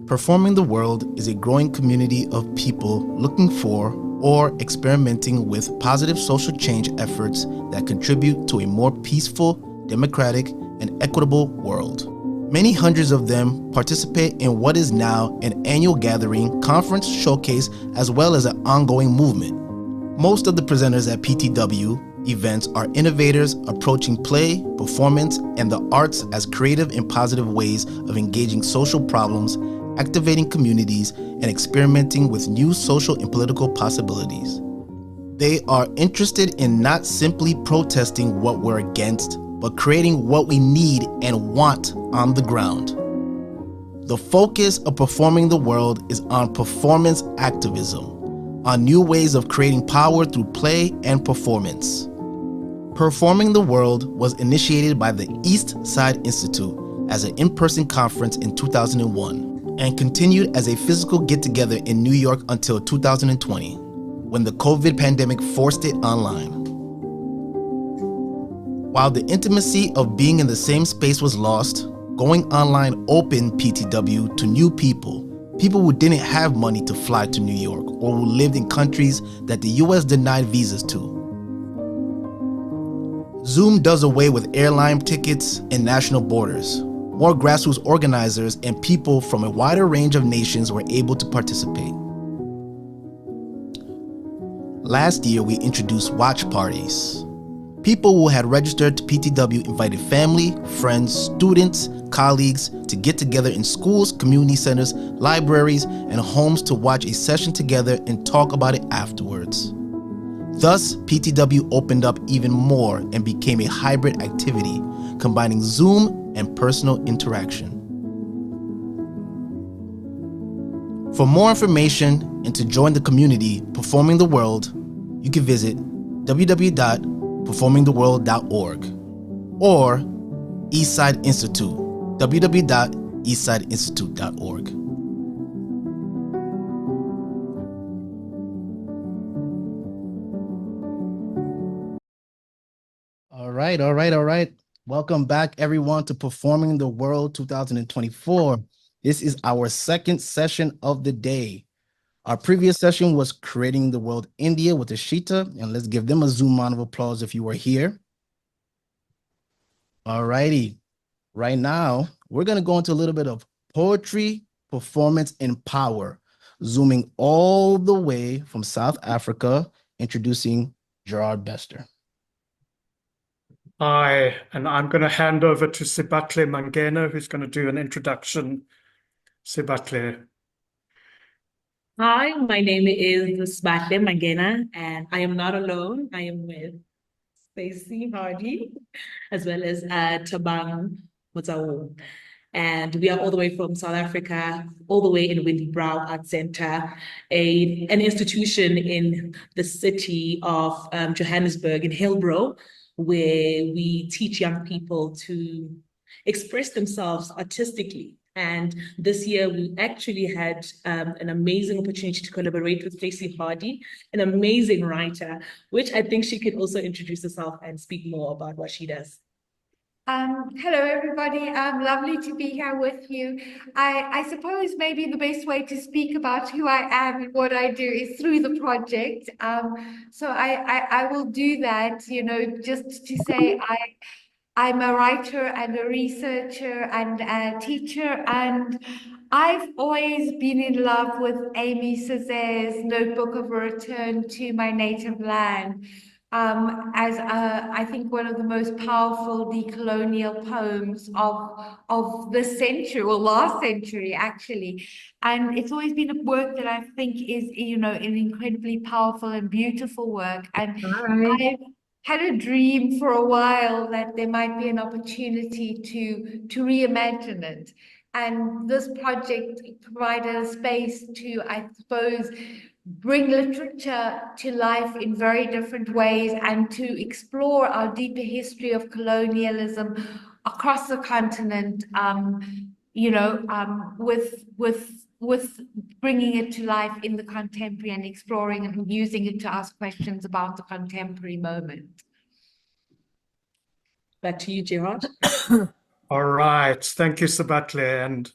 Performing the World is a growing community of people looking for or experimenting with positive social change efforts that contribute to a more peaceful, democratic, and equitable world. Many hundreds of them participate in what is now an annual gathering, conference, showcase, as well as an ongoing movement. Most of the presenters at PTW events are innovators approaching play, performance, and the arts as creative and positive ways of engaging social problems, activating communities, and experimenting with new social and political possibilities. They are interested in not simply protesting what we're against, but creating what we need and want on the ground. The focus of Performing the World is on performance activism, on new ways of creating power through play and performance. Performing the World was initiated by the East Side Institute as an in-person conference in 2001 and continued as a physical get-together in New York until 2020, when the COVID pandemic forced it online. While the intimacy of being in the same space was lost, going online opened PTW to new people who didn't have money to fly to New York or who lived in countries that the US denied visas to. Zoom does away with airline tickets and national borders. More grassroots organizers and people from a wider range of nations were able to participate. Last year, we introduced watch parties. People who had registered to PTW invited family, friends, students, colleagues to get together in schools, community centers, libraries, and homes to watch a session together and talk about it afterwards. Thus, PTW opened up even more and became a hybrid activity, combining Zoom and personal interaction. For more information and to join the community Performing the World, you can visit www.performingtheworld.org or Eastside Institute, www.eastsideinstitute.org. All right. Welcome back, everyone, to Performing the World 2024. This is our second session of the day. Our previous session was Creating the World India with Ashita, and let's give them a Zoom round of applause if you were here. All righty. Right now, we're going to go into a little bit of poetry, performance, and power, zooming all the way from South Africa, introducing Gerard Bester. Hi, and I'm going to hand over to Sibahle Mangena, who's going to do an introduction. Sibahle. Hi, my name is Sibahle Mangena, and I am not alone. I am with Stacy Hardy, as well as Thabang Matsaung. And we are all the way from South Africa, all the way in Windybrow Arts Centre, an institution in the city of Johannesburg in Hillbrow, where we teach young people to express themselves artistically. And this year we actually had an amazing opportunity to collaborate with Stacy Hardy, an amazing writer, which I think she can also introduce herself and speak more about what she does. Hello, everybody. Lovely to be here with you. I suppose maybe the best way to speak about who I am and what I do is through the project. So I will do that, just to say I'm a writer and a researcher and a teacher, and I've always been in love with Aimé Césaire's Notebook of a Return to My Native Land. As I think one of the most powerful decolonial poems of this century, or last century actually, and it's always been a work that I think is an incredibly powerful and beautiful work. And I've had a dream for a while that there might be an opportunity to reimagine it. And this project provided a space to, I suppose, bring literature to life in very different ways and to explore our deeper history of colonialism across the continent, with bringing it to life in the contemporary and exploring and using it to ask questions about the contemporary moment. Back to you, Gerard. All right. Thank you, Sibahle. And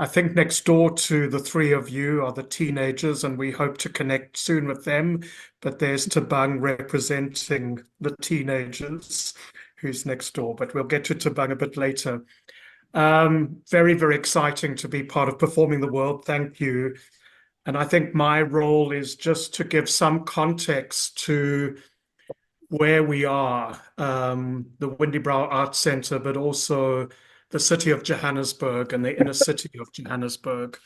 I think next door to the three of you are the teenagers, and we hope to connect soon with them. But there's Thabang representing the teenagers who's next door, but we'll get to Thabang a bit later. Very, very exciting to be part of Performing the World. Thank you. And I think my role is just to give some context to where we are, the Windybrow Arts Centre, but also the city of Johannesburg and the inner city of Johannesburg.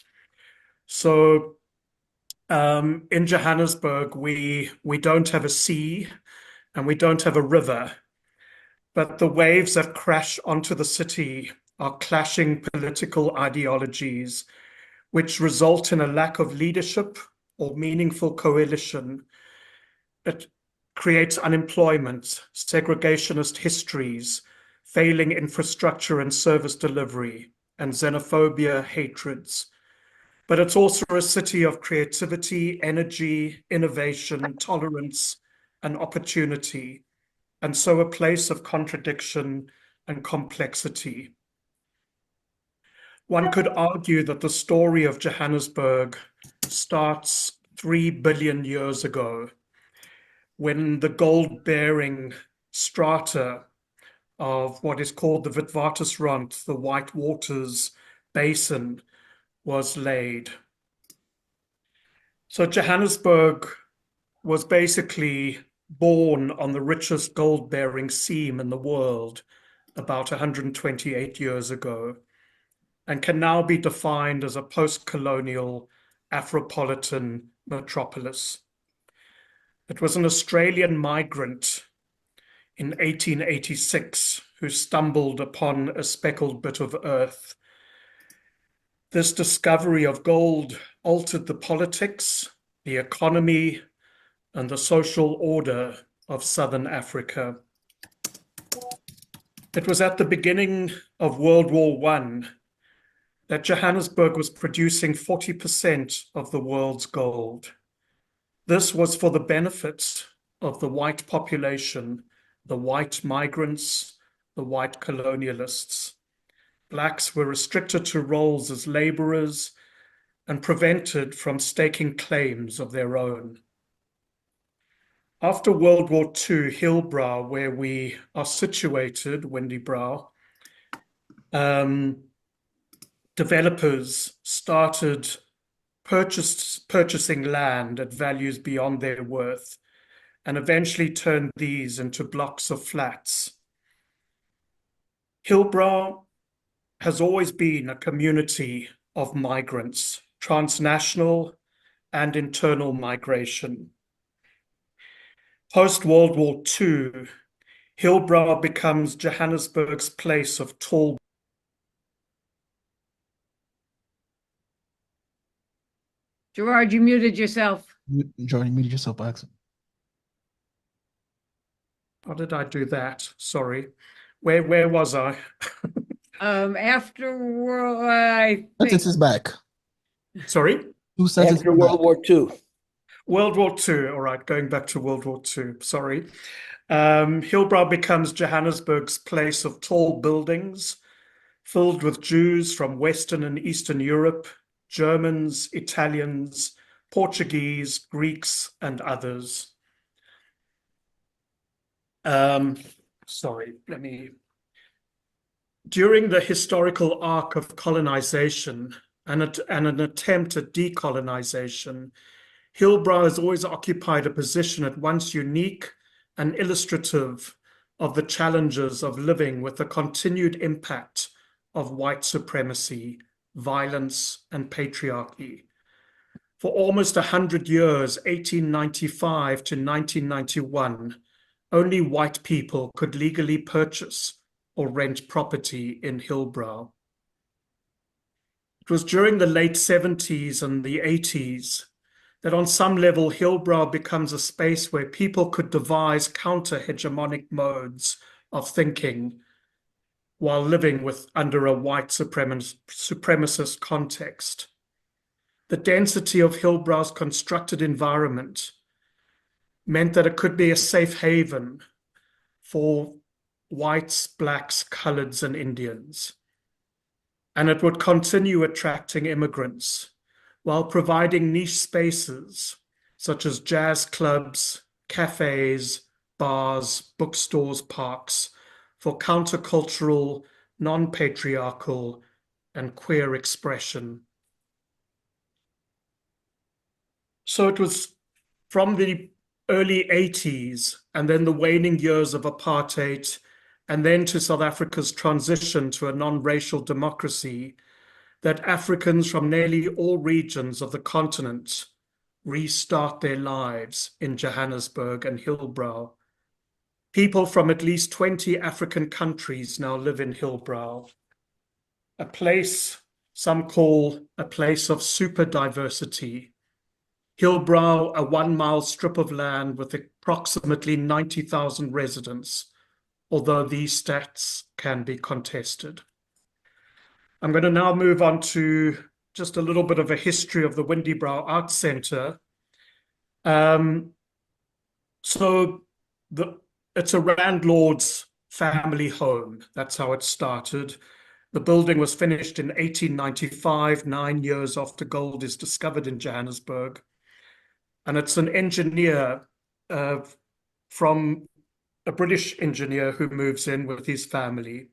So in Johannesburg, we don't have a sea and we don't have a river, but the waves that crash onto the city are clashing political ideologies, which result in a lack of leadership or meaningful coalition. It creates unemployment, segregationist histories, failing infrastructure and service delivery, and xenophobia, hatreds. But it's also a city of creativity, energy, innovation, tolerance, and opportunity, and so a place of contradiction and complexity. One could argue that the story of Johannesburg starts 3 billion years ago, when the gold-bearing strata of what is called the Witwatersrand, the White Waters Basin, was laid. So Johannesburg was basically born on the richest gold-bearing seam in the world about 128 years ago, and can now be defined as a post-colonial Afropolitan metropolis. It was an Australian migrant in 1886 who stumbled upon a speckled bit of earth. This discovery of gold altered the politics, the economy, and the social order of Southern Africa. It was at the beginning of World War I that Johannesburg was producing 40% of the world's gold. This was for the benefit of the white population, the white migrants, the white colonialists. Blacks were restricted to roles as laborers and prevented from staking claims of their own. After World War II, Hillbrow, where we are situated, Windybrow, developers started purchasing land at values beyond their worth, and eventually turned these into blocks of flats. Hillbrow has always been a community of migrants, transnational and internal migration. Post-World War II, Hillbrow becomes Johannesburg's place of tall. Gerard, you muted yourself. Gerard, you muted yourself by accident. How did I do that? Sorry. Where was I? After I think Sentence is back. Sorry? 2 sentences After back. World War II. World War II. All right, going back to World War II. Sorry. Hillbrow becomes Johannesburg's place of tall buildings filled with Jews from Western and Eastern Europe, Germans, Italians, Portuguese, Greeks, and others. During the historical arc of colonization and an attempt at decolonization, Hillbrow has always occupied a position at once unique and illustrative of the challenges of living with the continued impact of white supremacy, violence, and patriarchy. For almost 100 years, 1895 to 1991, only white people could legally purchase or rent property in Hillbrow. It was during the late 70s and the 80s that on some level Hillbrow becomes a space where people could devise counter-hegemonic modes of thinking while living under a white supremacist context. The density of Hillbrow's constructed environment meant that it could be a safe haven for whites, blacks, coloreds, and Indians. and it would continue attracting immigrants while providing niche spaces such as jazz clubs, cafes, bars, bookstores, parks for countercultural, non-patriarchal, and queer expression. So it was from the early 80s and then the waning years of apartheid, and then to South Africa's transition to a non-racial democracy, that Africans from nearly all regions of the continent restart their lives in Johannesburg and Hillbrow. People from at least 20 African countries now live in Hillbrow, a place some call a place of super diversity. Hillbrow, a 1-mile strip of land with approximately 90,000 residents, although these stats can be contested. I'm going to now move on to just a little bit of a history of the Windybrow Arts Centre. It's a landlord's family home. That's how it started. The building was finished in 1895, 9 years after gold is discovered in Johannesburg. And it's an engineer from a British engineer who moves in with his family.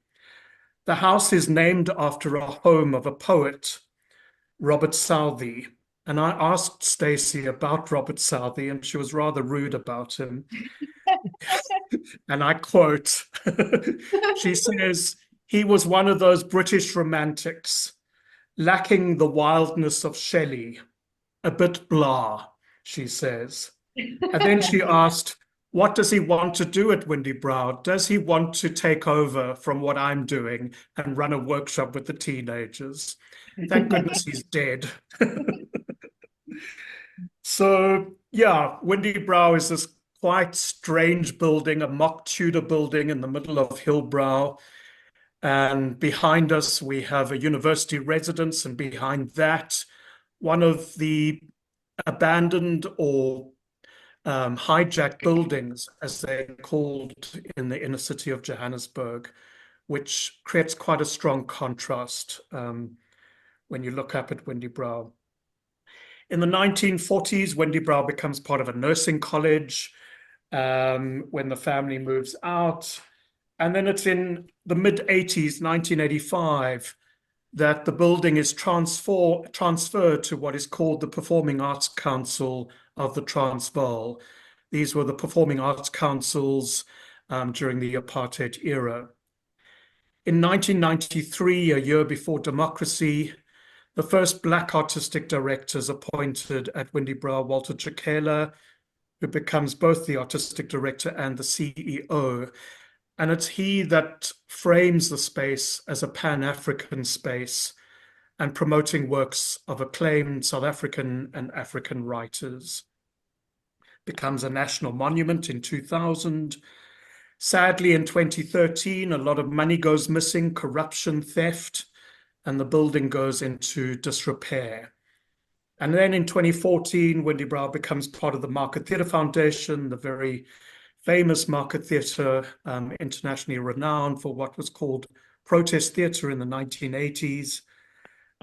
The house is named after a home of a poet, Robert Southey. And I asked Stacy about Robert Southey, and she was rather rude about him. And I quote, she says, he was one of those British romantics, lacking the wildness of Shelley, a bit blah, she says. And then she asked, what does he want to do at Windybrow? Does he want to take over from what I'm doing and run a workshop with the teenagers? Thank goodness he's dead. So, yeah, Windybrow is this quite strange building, a mock Tudor building in the middle of Hillbrow. And behind us, we have a university residence, and behind that, one of the abandoned or hijacked buildings, as they're called in the inner city of Johannesburg, which creates quite a strong contrast when you look up at Windybrow. In the 1940s, Windybrow becomes part of a nursing college when the family moves out. And then it's in the mid-80s, 1985, that the building is transferred to what is called the Performing Arts Council of the Transvaal. These were the Performing Arts Councils during the apartheid era. In 1993, a year before democracy, the first Black artistic directors appointed at Windybrow, Walter Chikela, who becomes both the artistic director and the CEO. And it's he that frames the space as a Pan-African space and promoting works of acclaimed South African and African writers. Becomes a national monument in 2000. Sadly, in 2013, a lot of money goes missing, corruption, theft, and the building goes into disrepair. And then in 2014, Windybrow becomes part of the Market Theatre Foundation, the very famous Market Theatre, internationally renowned for what was called protest theatre in the 1980s.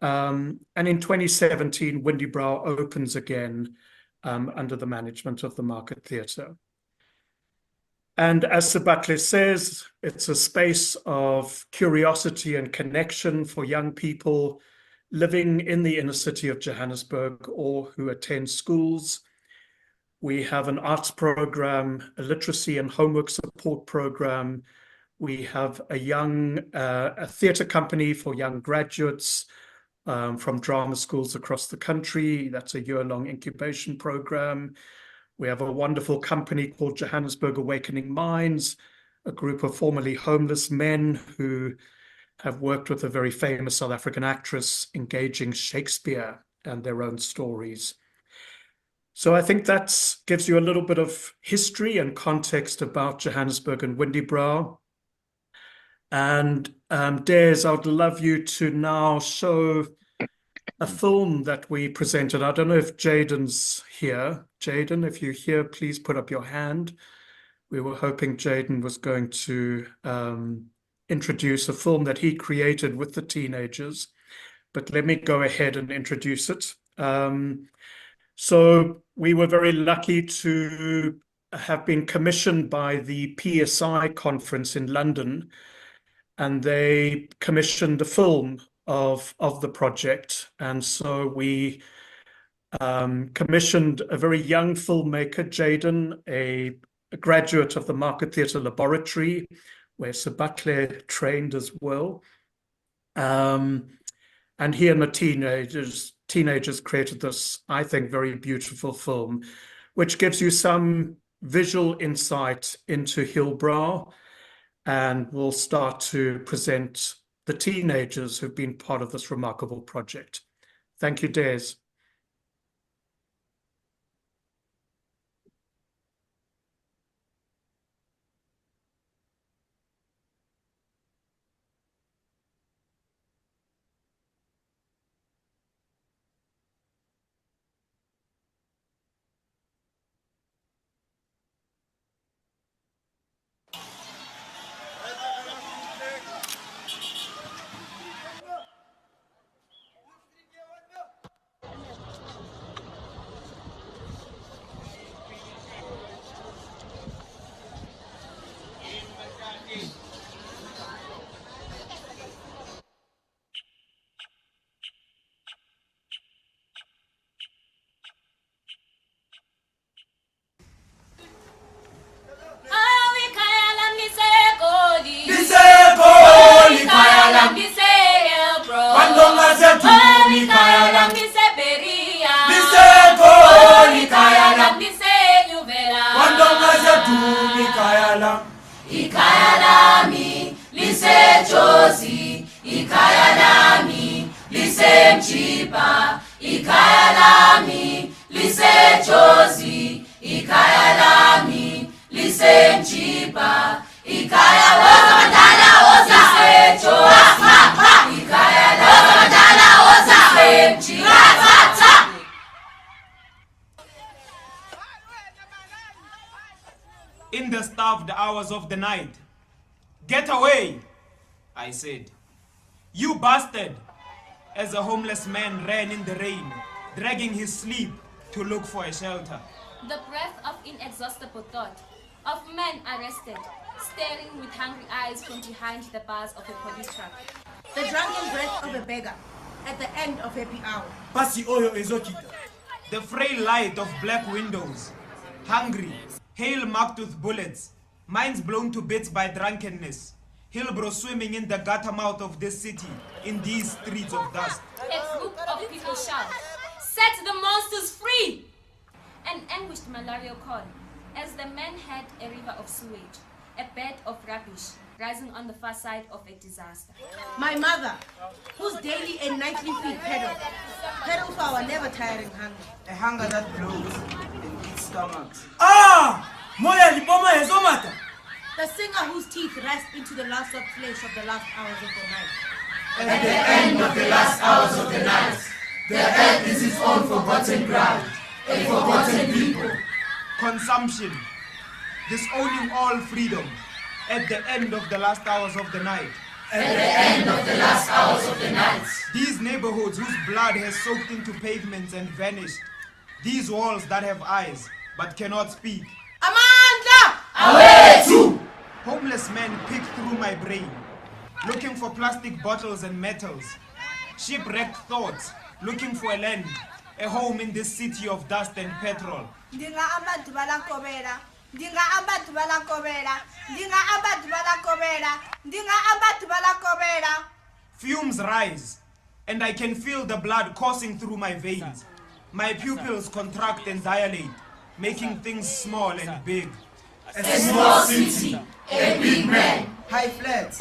And in 2017, Windybrow opens again under the management of the Market Theatre. And as Sibahle says, it's a space of curiosity and connection for young people living in the inner city of Johannesburg or who attend schools. We have an arts program, a literacy and homework support program. We have a theatre company for young graduates from drama schools across the country. That's a year-long incubation program. We have a wonderful company called Johannesburg Awakening Minds, a group of formerly homeless men who have worked with a very famous South African actress, engaging Shakespeare and their own stories. So I think that gives you a little bit of history and context about Johannesburg and Windybrow. And Des, I would love you to now show a film that we presented. I don't know if Jaden's here. Jaden, if you're here, please put up your hand. We were hoping Jaden was going to introduce a film that he created with the teenagers, but let me go ahead and introduce it. So we were very lucky to have been commissioned by the PSI conference in London, and they commissioned a film of the project. And so we commissioned a very young filmmaker, Jaden, a graduate of the Market Theatre Laboratory, where Sibahle trained as well. And he and the teenagers created this, I think, very beautiful film, which gives you some visual insight into Hillbrow, and we'll start to present the teenagers who've been part of this remarkable project. Thank you, Des. In the starved hours of the night, "Get away," I said. "You bastard," as a homeless man ran in the rain, dragging his sleep to look for a shelter. The breath of inexhaustible thought, of men arrested, staring with hungry eyes from behind the bars of a police truck. The drunken breath of a beggar at the end of happy hour. The frail light of black windows, hungry, hail marked with bullets, minds blown to bits by drunkenness, Hillbrow swimming in the gutter mouth of this city, in these streets of dust. A group of people shout, "Set the monsters free!" An anguished malarial call, as the men had a river of sewage, a bed of rubbish, rising on the far side of a disaster. My mother, whose daily and nightly feet pedal for our never tiring hunger. A hunger that blows in its stomachs. Moya liboma hezomata. The singer whose teeth rest into the last of flesh of the last hours of the night. At the end of the last hours of the night, the earth is its own forgotten ground, a forgotten people. Consumption, disowning all freedom, at the end of the last hours of the night. At the end of the last hours of the night. These neighborhoods whose blood has soaked into pavements and vanished. These walls that have eyes but cannot speak. Amanda! Away too! Homeless men pick through my brain, looking for plastic bottles and metals. Shipwrecked thoughts, looking for a land, a home in this city of dust and petrol. Fumes rise, and I can feel the blood coursing through my veins. My pupils contract and dilate, making things small and big. A small city, a big man. High flats.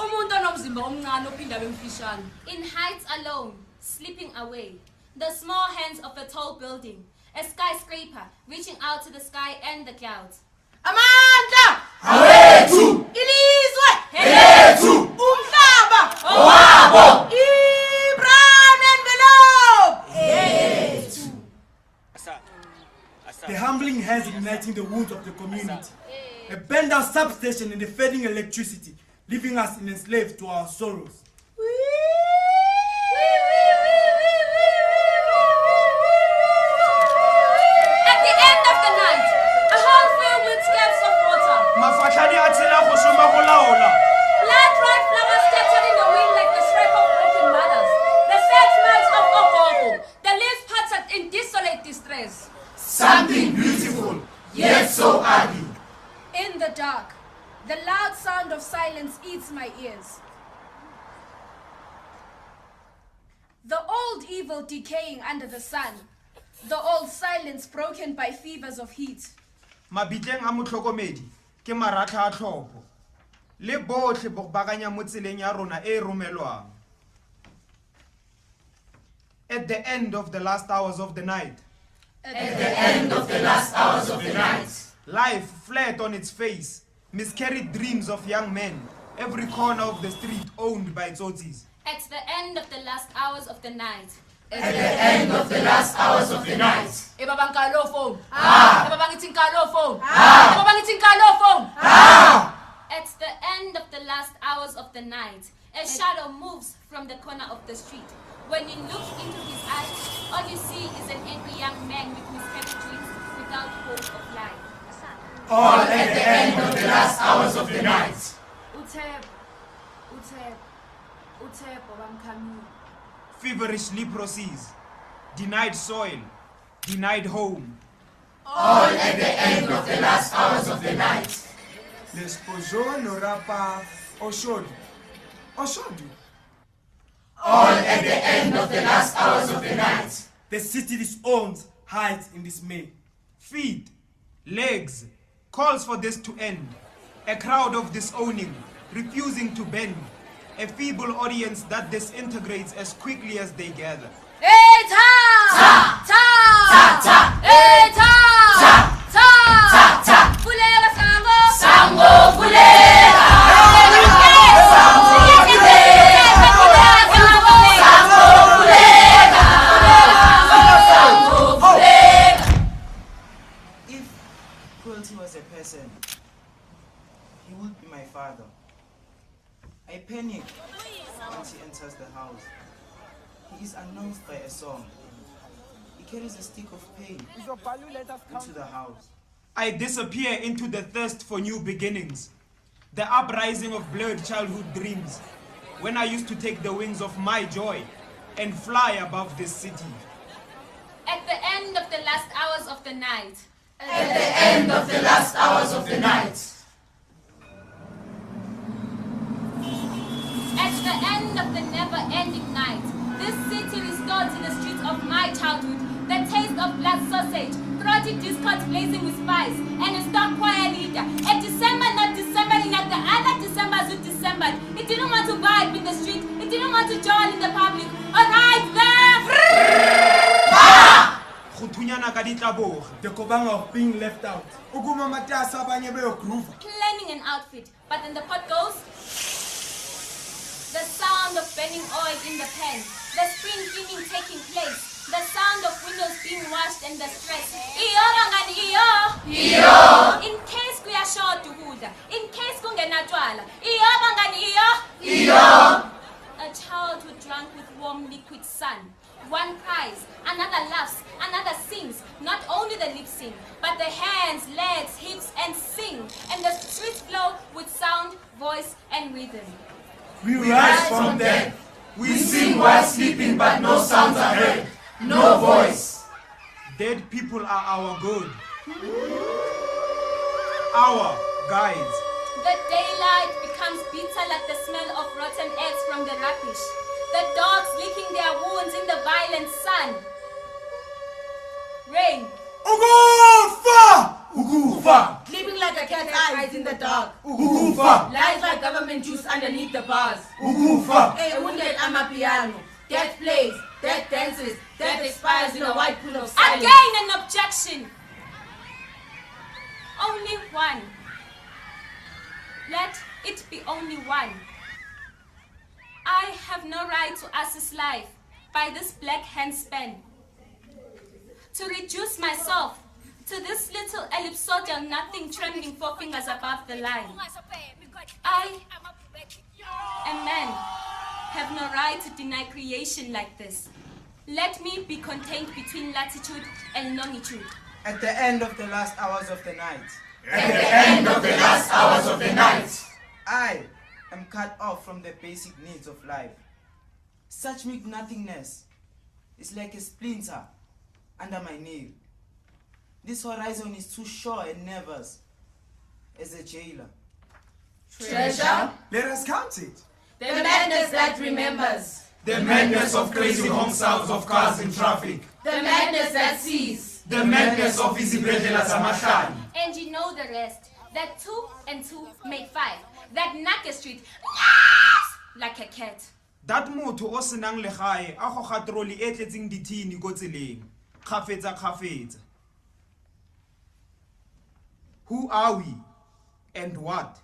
In heights alone, slipping away, the small hands of a tall building, a skyscraper reaching out to the sky and the clouds. Amanda! Away too! Ilizwe! Away too! Umhlaba! Owabo! Brown envelope! The humbling hands igniting the wounds of the community. A burned out substation and the fading electricity. leaving us enslaved to our sorrows. At the end of the night, a hall filled with scarps of water. Blood-red flowers scattered in the wind like the stripe of broken mothers. The sad smiles of Ogogo, the leaves parted in desolate distress. Something beautiful, yet so ugly. In the dark, the loud sound of silence eats my ears. The old evil decaying under the sun. The old silence broken by fevers of heat. Mabiteng a motlhokomedi ke maratha a tlhopho le botlhe bo bakanya mo tseleng ya rona e romelwang. At the end of the last hours of the night, At the end of the last hours of the night, life flat on its face, miscarried dreams of young men, every corner of the street owned by tsotis. At the end of the last hours of the night. at the end of the last hours of the night. Ebabang kalo phone. Ah! Ebabang iting kalo phone. Ah! Ebabang iting kalo phone. Ah! At the end of the last hours of the night, a shadow moves from the corner of the street. When you look into his eyes, all you see is an angry young man with miscarried dreams without hope of life. All at the end of the last hours of the night. Utep, Bamkami. Feverishly proceeds, denied soil, denied home. All at the end of the last hours of the night. L'esposo no rapa Oshodi. All at the end of the last hours of the night. The city disowns hides in dismay. Feet, legs, calls for this to end. A crowd of disowning, refusing to bend. A feeble audience that disintegrates as quickly as they gather. Hey, ta! Ta! Ta! Ta! Hey, ta! Ta! Ta! Ta! Ta! Fulega sango! Sango fulega! If cruelty was a person, he would be my father. I panic when she enters the house. He is announced by a song. He carries a stick of pain into the house. I disappear into the thirst for new beginnings, the uprising of blurred childhood dreams, when I used to take the wings of my joy and fly above this city. At the end of the last hours of the night. At the end of the last hours of the night. At the end of the never-ending night, this city restored to the streets of my childhood the taste of blood sausage, throaty discord blazing with spice, and a stock choir leader. A December not Decembering like the other Decembers who Decembered. It didn't want to vibe in the street. It didn't want to join in the public. Alright, The Thabang of being left out. planning an outfit, but then the pot goes. The sound of burning oil in the pan, the spring cleaning taking place, the sound of windows being washed and the stress. Iyo bangani iyo. Iyo. In case kuya short ukudla, in case kungenatwala. Iyo bangani iyo. Iyo. A childhood drunk with warm liquid sun. One cries, another laughs, another sings. Not only the lips sing, but the hands, legs, hips, and sing. And the streets flow with sound, voice, and rhythm. We rise from death. We sing while sleeping, but no sounds are heard. No voice. Dead people are our good, our guides. The daylight becomes bitter like the smell of rotten eggs from the rubbish. The dogs licking their wounds in the violent sun. Rain. Ugufa! Ugufa! Sleeping like a cat's eyes in the dark. Ugufa! Lies like government juice underneath the bars. Ugufa! A wounded amapiano. Death plays, death dances, death expires in a white pool of silence. Again an objection. Only one. Let it be only one. I have no right to assess life by this black handspan. To reduce myself To this little ellipsoidal nothing trembling 4 fingers above the line. I, a man, have no right to deny creation like this. Let me be contained between latitude and longitude. At the end of the last hours of the night. At the end of the last hours of the night. I am cut off from the basic needs of life. Such meek nothingness is like a splinter under my nail. This horizon is too sure and nervous as a jailer. Treasure? Let us count it. The madness that remembers. The madness of crazy honk sounds of cars in traffic. The madness that sees. The madness of izibhedlela zamahlanje. And you know the rest. That 2 and 2 make 5. That Naka Street like a cat. That motho o senang legae a go ga troli e tletseng dithini go tseleng. Kgafetsa kgafetsa. Who are we and what?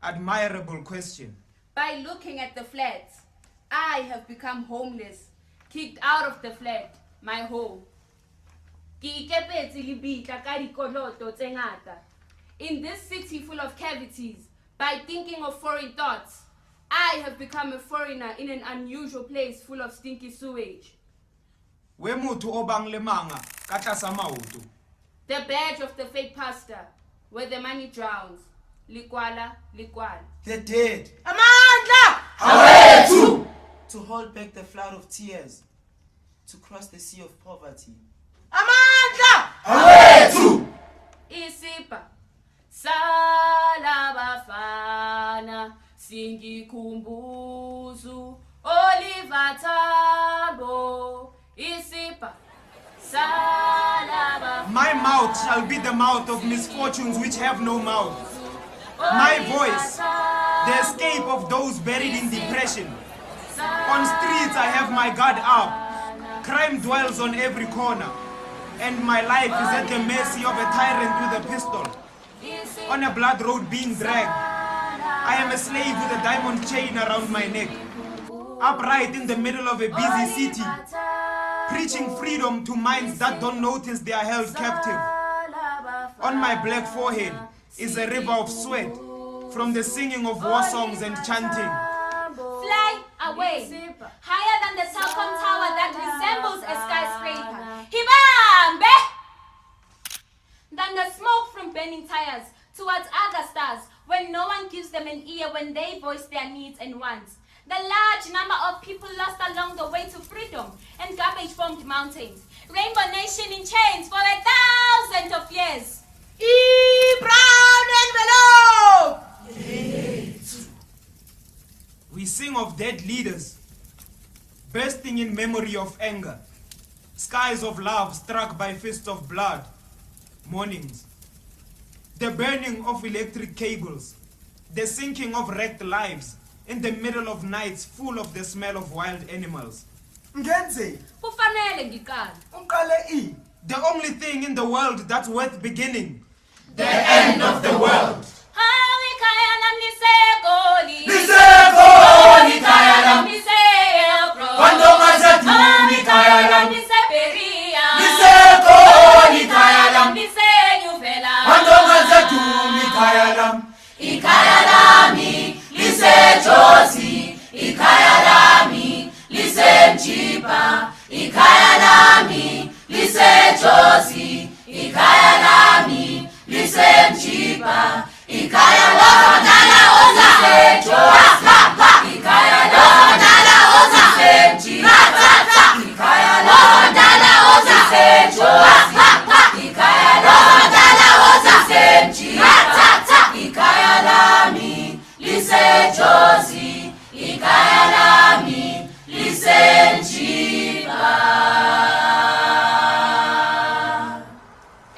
Admirable question. By looking at the flats, I have become homeless, kicked out of the flat, my home. In this city full of cavities, by thinking of foreign thoughts, I have become a foreigner in an unusual place full of stinky sewage. We motho o bang le manga ka tlasa maoto. The badge of the fake pastor, where the money drowns. Likwala, likwala. The dead. Amandla! Away to hold back the flood of tears, to cross the sea of poverty. Amandla! Away Isipa. Salabafana, singi kumbuzu, Oliver Tambo. Isipa. My mouth shall be the mouth of misfortunes which have no mouth. My voice, the escape of those buried in depression. On streets I have my guard up. Crime dwells on every corner. And my life is at the mercy of a tyrant with a pistol. On a blood road being dragged. I am a slave with a diamond chain around my neck. Upright in the middle of a busy city. Preaching freedom to minds that don't notice they are held captive. On my black forehead is a river of sweat from the singing of war songs and chanting. Fly away, higher than the Telkom Tower that resembles a skyscraper. Hibambe! Than the smoke from burning tires towards other stars when no one gives them an ear when they voice their needs and wants. The large number of people lost along the way to freedom and garbage-formed mountains. Rainbow Nation in chains for 1,000 of years. Brown envelope! We sing of dead leaders, bursting in memory of anger. Skies of love struck by fists of blood. Mornings. The burning of electric cables. The sinking of wrecked lives. In the middle of nights full of the smell of wild animals. Ngenze. Kufanele ngikala. Uqale I. The only thing in the world that's worth beginning. The end of the world. Josi, ikaya lami, lise Mjiba, ikaya lami, lise Josi, ikaya lami, lise Mjiba, ikaya lami, lise Josi, ikaya lami, lise Mjiba, ikaya lami, lise Josi, ikaya lami, lise Mjiba, ikaya lami. Lise Josi, ikaya lami, lise Mjiba.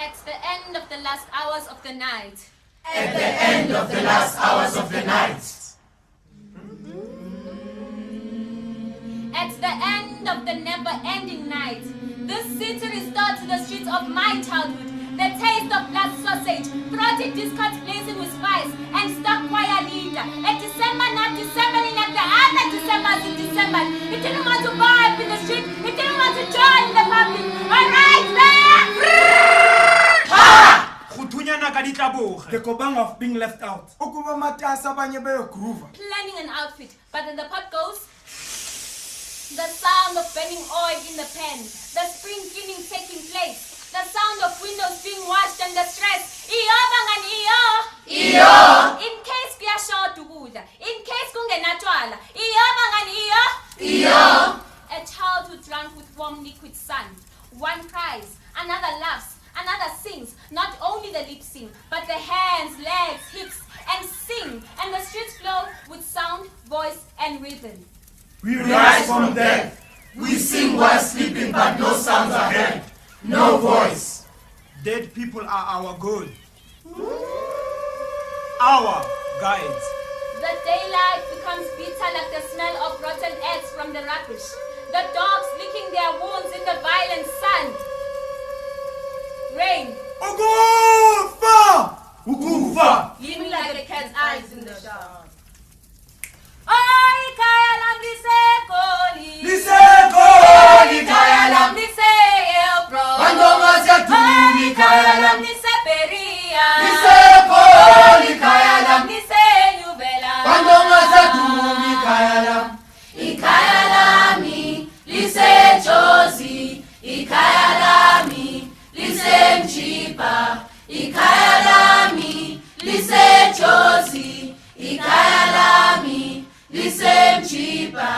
At the end of the last hours of the night. At the end of the last hours of the night. At the end of the never-ending night. This city restored to the streets of my childhood. The taste of blood sausage, throaty discards blazing with spice, and stock choir leader. A December, not December, in the other December in December. He didn't want to buy up in the street. He didn't want to join the public. All right, man! The Thabang of being left out. Planning an outfit, but then the pot goes. The sound of burning oil in the pan, the spring cleaning taking place, the sound of windows being washed and the stress. Iyo bangani iyo. Iyo. In case kuyashota ukudla, in case kungenatshwala. Iyo bangani iyo. Iyo. A childhood drunk with warm liquid sun. One cries, another laughs, another sings. Not only the lips sing, but the hands, legs, hips, and sing. And the streets flow with sound, voice, and rhythm. We rise from death. We sing while sleeping, but no sounds ahead. No voice. Dead people are our good. Our guides. The daylight becomes bitter like the smell of rotten eggs from the rubbish. The dogs licking their wounds in the violent sun. Rain. Ukufa! Ukufa! Gleaming like a cat's eyes in the shower. Oi, kaya lam lisekoli. Lisekoli, kaya lam. Liseyelbro. Bandonga ziyadumi, kaya lam. Liseperia. Lisekoli, kaya lam. Lisenyuvela. Bandonga ziyadumi, kaya lam. Ikaya lami, lisejozi. Ikaya lami, lisemchipa. Ikaya lami, lisejozi. Ikaya lami, lisemchipa.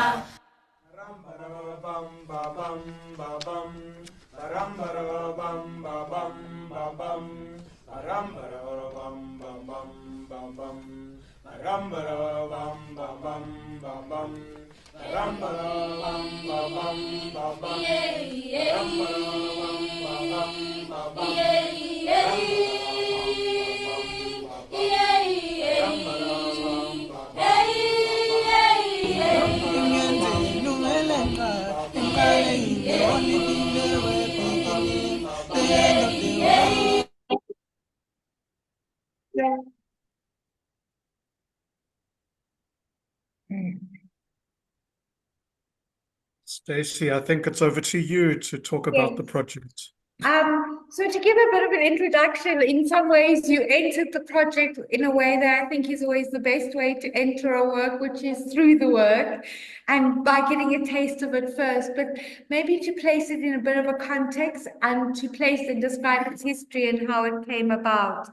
Stacy, I think it's over to you to talk about the project. So to give a bit of an introduction, in some ways you entered the project in a way that I think is always the best way to enter a work, which is through the work and by getting a taste of it first, but maybe to place it in a bit of a context and to place and describe its history and how it came about.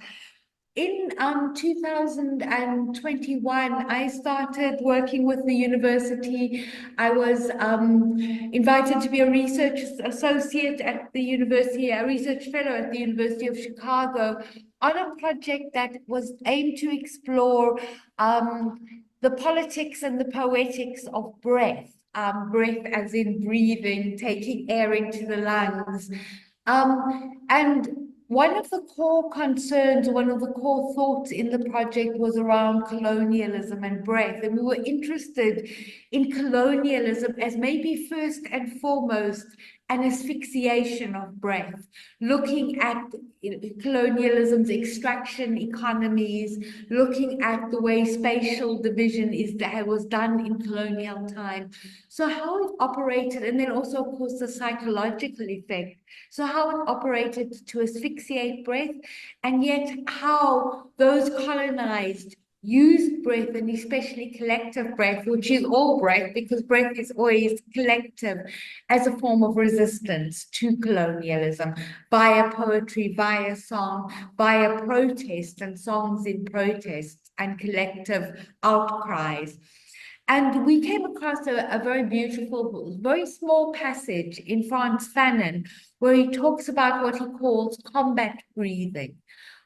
In 2021, I started working with the university. I was invited to be a research associate at the university, a research fellow at the University of Chicago, on a project that was aimed to explore the politics and the poetics of breath. Breath as in breathing, taking air into the lungs. And one of the core concerns, one of the core thoughts in the project was around colonialism and breath. And we were interested in colonialism as maybe first and foremost an asphyxiation of breath, looking at colonialism's extraction economies, looking at the way spatial division was done in colonial time. So how it operated, and then also, of course, the psychological effect. So how it operated to asphyxiate breath, and yet how those colonized used breath, and especially collective breath, which is all breath, because breath is always collective, as a form of resistance to colonialism, via poetry, via song, via protest and songs in protest and collective outcries. And we came across a very beautiful, very small passage in Frantz Fanon, where he talks about what he calls combat breathing,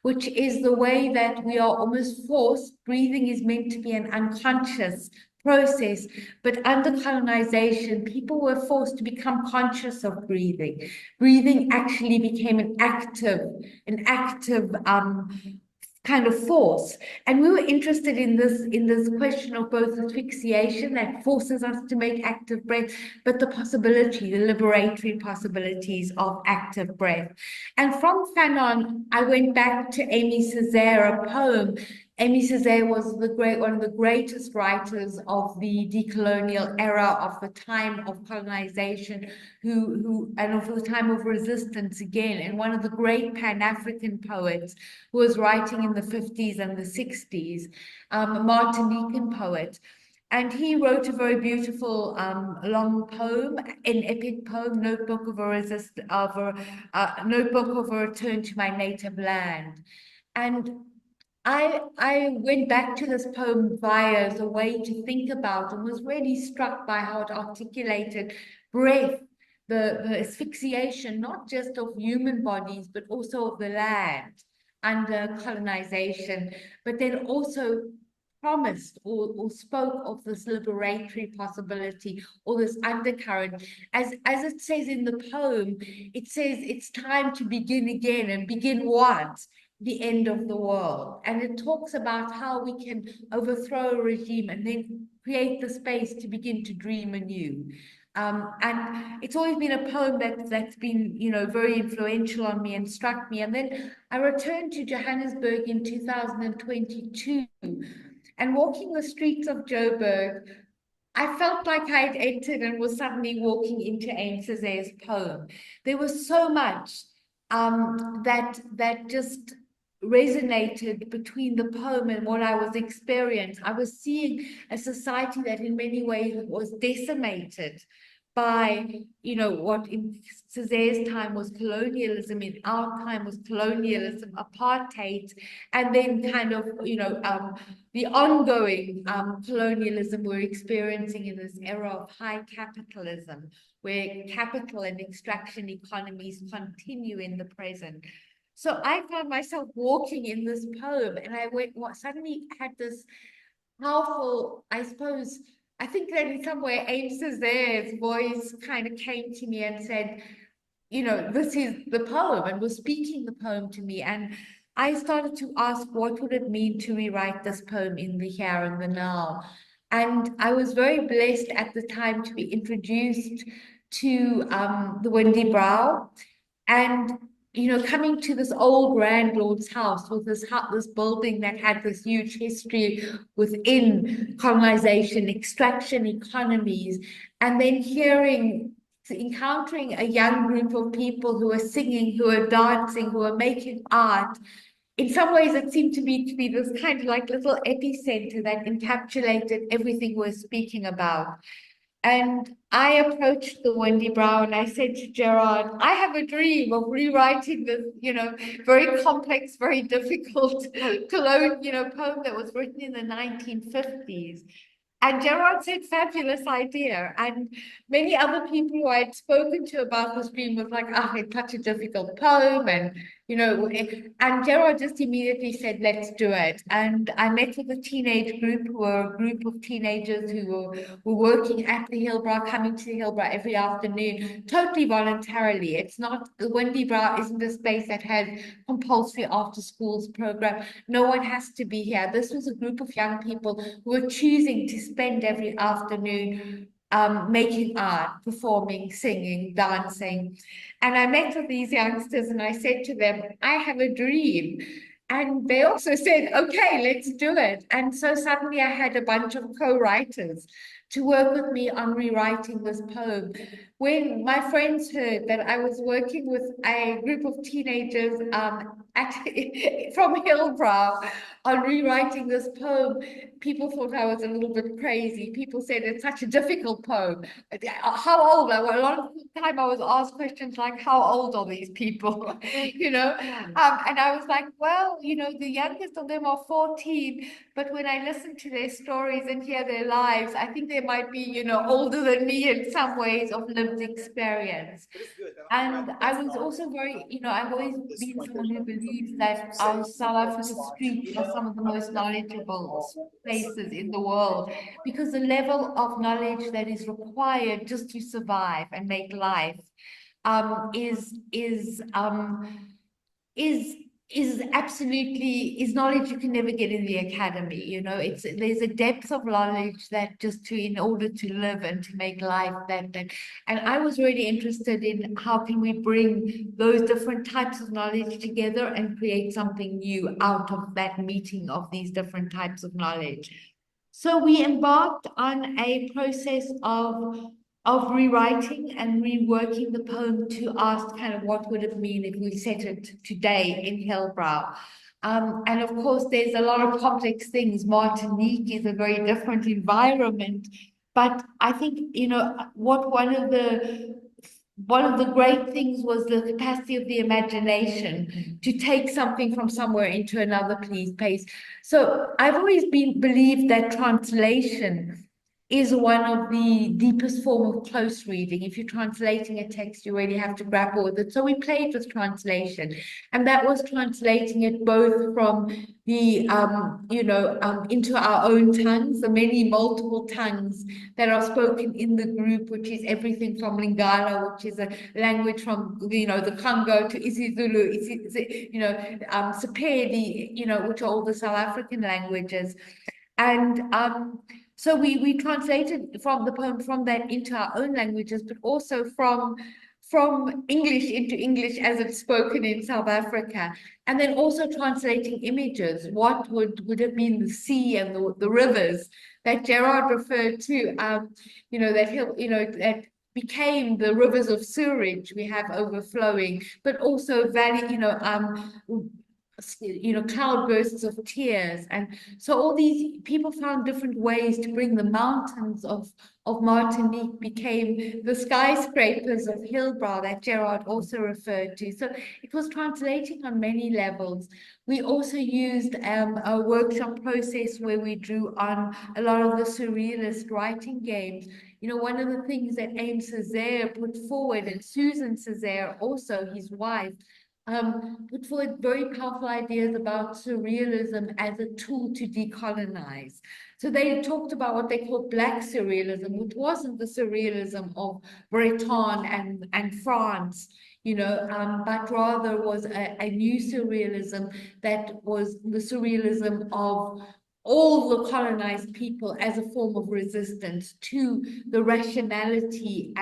which is the way that we are almost forced. Breathing is meant to be an unconscious process, but under colonization, people were forced to become conscious of breathing. Breathing actually became an active kind of force. And we were interested in this question of both asphyxiation that forces us to make active breath, but the possibility, the liberatory possibilities of active breath. And from Fanon, I went back to Aimé Césaire, a poem Aimé Césaire was one of the greatest writers of the decolonial era, of the time of colonization, and of the time of resistance again, and one of the great Pan-African poets who was writing in the 50s and the 60s, Martinican poet. And he wrote a very beautiful long poem, an epic poem, Notebook of a Notebook of a Return to My Native Land. And I went back to this poem as a way to think about, and was really struck by how it articulated breath, the asphyxiation, not just of human bodies, but also of the land under colonization, but then also promised or spoke of this liberatory possibility or this undercurrent. As it says in the poem, it says it's time to begin again, and begin what? The end of the world. And it talks about how we can overthrow a regime and then create the space to begin to dream anew. And it's always been a poem that's been, you know, very influential on me and struck me. And then I returned to Johannesburg in 2022, and walking the streets of Joburg, I felt like I'd entered and was suddenly walking into Aimé Césaire's poem. There was so much that just resonated between the poem and what I was experiencing. I was seeing a society that in many ways was decimated by, you know, what in Césaire's time was colonialism, in our time was colonialism, apartheid, and then kind of, you know, the ongoing colonialism we're experiencing in this era of high capitalism, where capital and extraction economies continue in the present. So I found myself walking in this poem, and I suddenly had this powerful, I suppose, I think that in some way Aimé Césaire's voice kind of came to me and said, you know, this is the poem, and was speaking the poem to me. And I started to ask, what would it mean to rewrite this poem in the here and the now? And I was very blessed at the time to be introduced to the Windybrow, and you know, coming to this old landlord's house with this building that had this huge history within colonization, extraction economies, and then encountering a young group of people who are singing, who are dancing, who are making art. In some ways, it seemed to be this kind of like little epicenter that encapsulated everything we're speaking about. And I approached the Windybrow and I said to Gerard, I have a dream of rewriting this, you know, very complex, very difficult poem that was written in the 1950s. And Gerard said, fabulous idea. And many other people who I had spoken to about this dream was like, it's such a difficult poem. And, you know, and Gerard just immediately said, let's do it. And I met with a teenage group who were a group of teenagers who were working at the Hillbrow, coming to the Hillbrow every afternoon, totally voluntarily. It's not, the Windybrow isn't a space that has compulsory after schools program. No one has to be here. This was a group of young people who were choosing to spend every afternoon making art, performing, singing, dancing. And I met with these youngsters and I said to them, I have a dream. And they also said, okay, let's do it. And so suddenly I had a bunch of co-writers to work with me on rewriting this poem. When my friends heard that I was working with a group of teenagers from Hillbrow on rewriting this poem, people thought I was a little bit crazy. People said it's such a difficult poem. How old? A lot of the time I was asked questions like, how old are these people? You know? And I was like, well, you know, the youngest of them are 14, but when I listen to their stories and hear their lives, I think they might be, you know, older than me in some ways of lived experience. And I was also very, you know, I've always been someone who believes that our South African streets are some of the most knowledgeable places in the world, because the level of knowledge that is required just to survive and make life is is knowledge you can never get in the academy. You know, there's a depth of knowledge that just in order to live and to make life and I was really interested in how can we bring those different types of knowledge together and create something new out of that meeting of these different types of knowledge. So we embarked on a process of rewriting and reworking the poem to ask kind of what would it mean if we set it today in Hillbrow. And of course, there's a lot of complex things. Martinique is a very different environment, but I think, you know, one of the great things was the capacity of the imagination to take something from somewhere into another place. So I've always believed that translation is one of the deepest form of close reading. If you're translating a text, you really have to grapple with it. So we played with translation, and that was translating it both from the, into our own tongues, the many multiple tongues that are spoken in the group, which is everything from Lingala, which is a language from, the Congo, to isiZulu, Sepedi, which are all the South African languages. And so we translated from the poem from that into our own languages, but also from English into English as it's spoken in South Africa, and then also translating images. What would have been the sea and the rivers that Gerard referred to? That became the rivers of sewage we have overflowing, but also valley, cloud bursts of tears. And so all these people found different ways to bring the mountains of Martinique became the skyscrapers of Hillbrow that Gerard also referred to. So it was translating on many levels. We also used a workshop process where we drew on a lot of the surrealist writing games. One of the things that Aimé Césaire put forward, and Susan Césaire, also his wife, put forward very powerful ideas about surrealism as a tool to decolonize. So they talked about what they called Black surrealism, which wasn't the surrealism of Breton and France, but rather was a new surrealism that was the surrealism of all the colonized people as a form of resistance to the rationality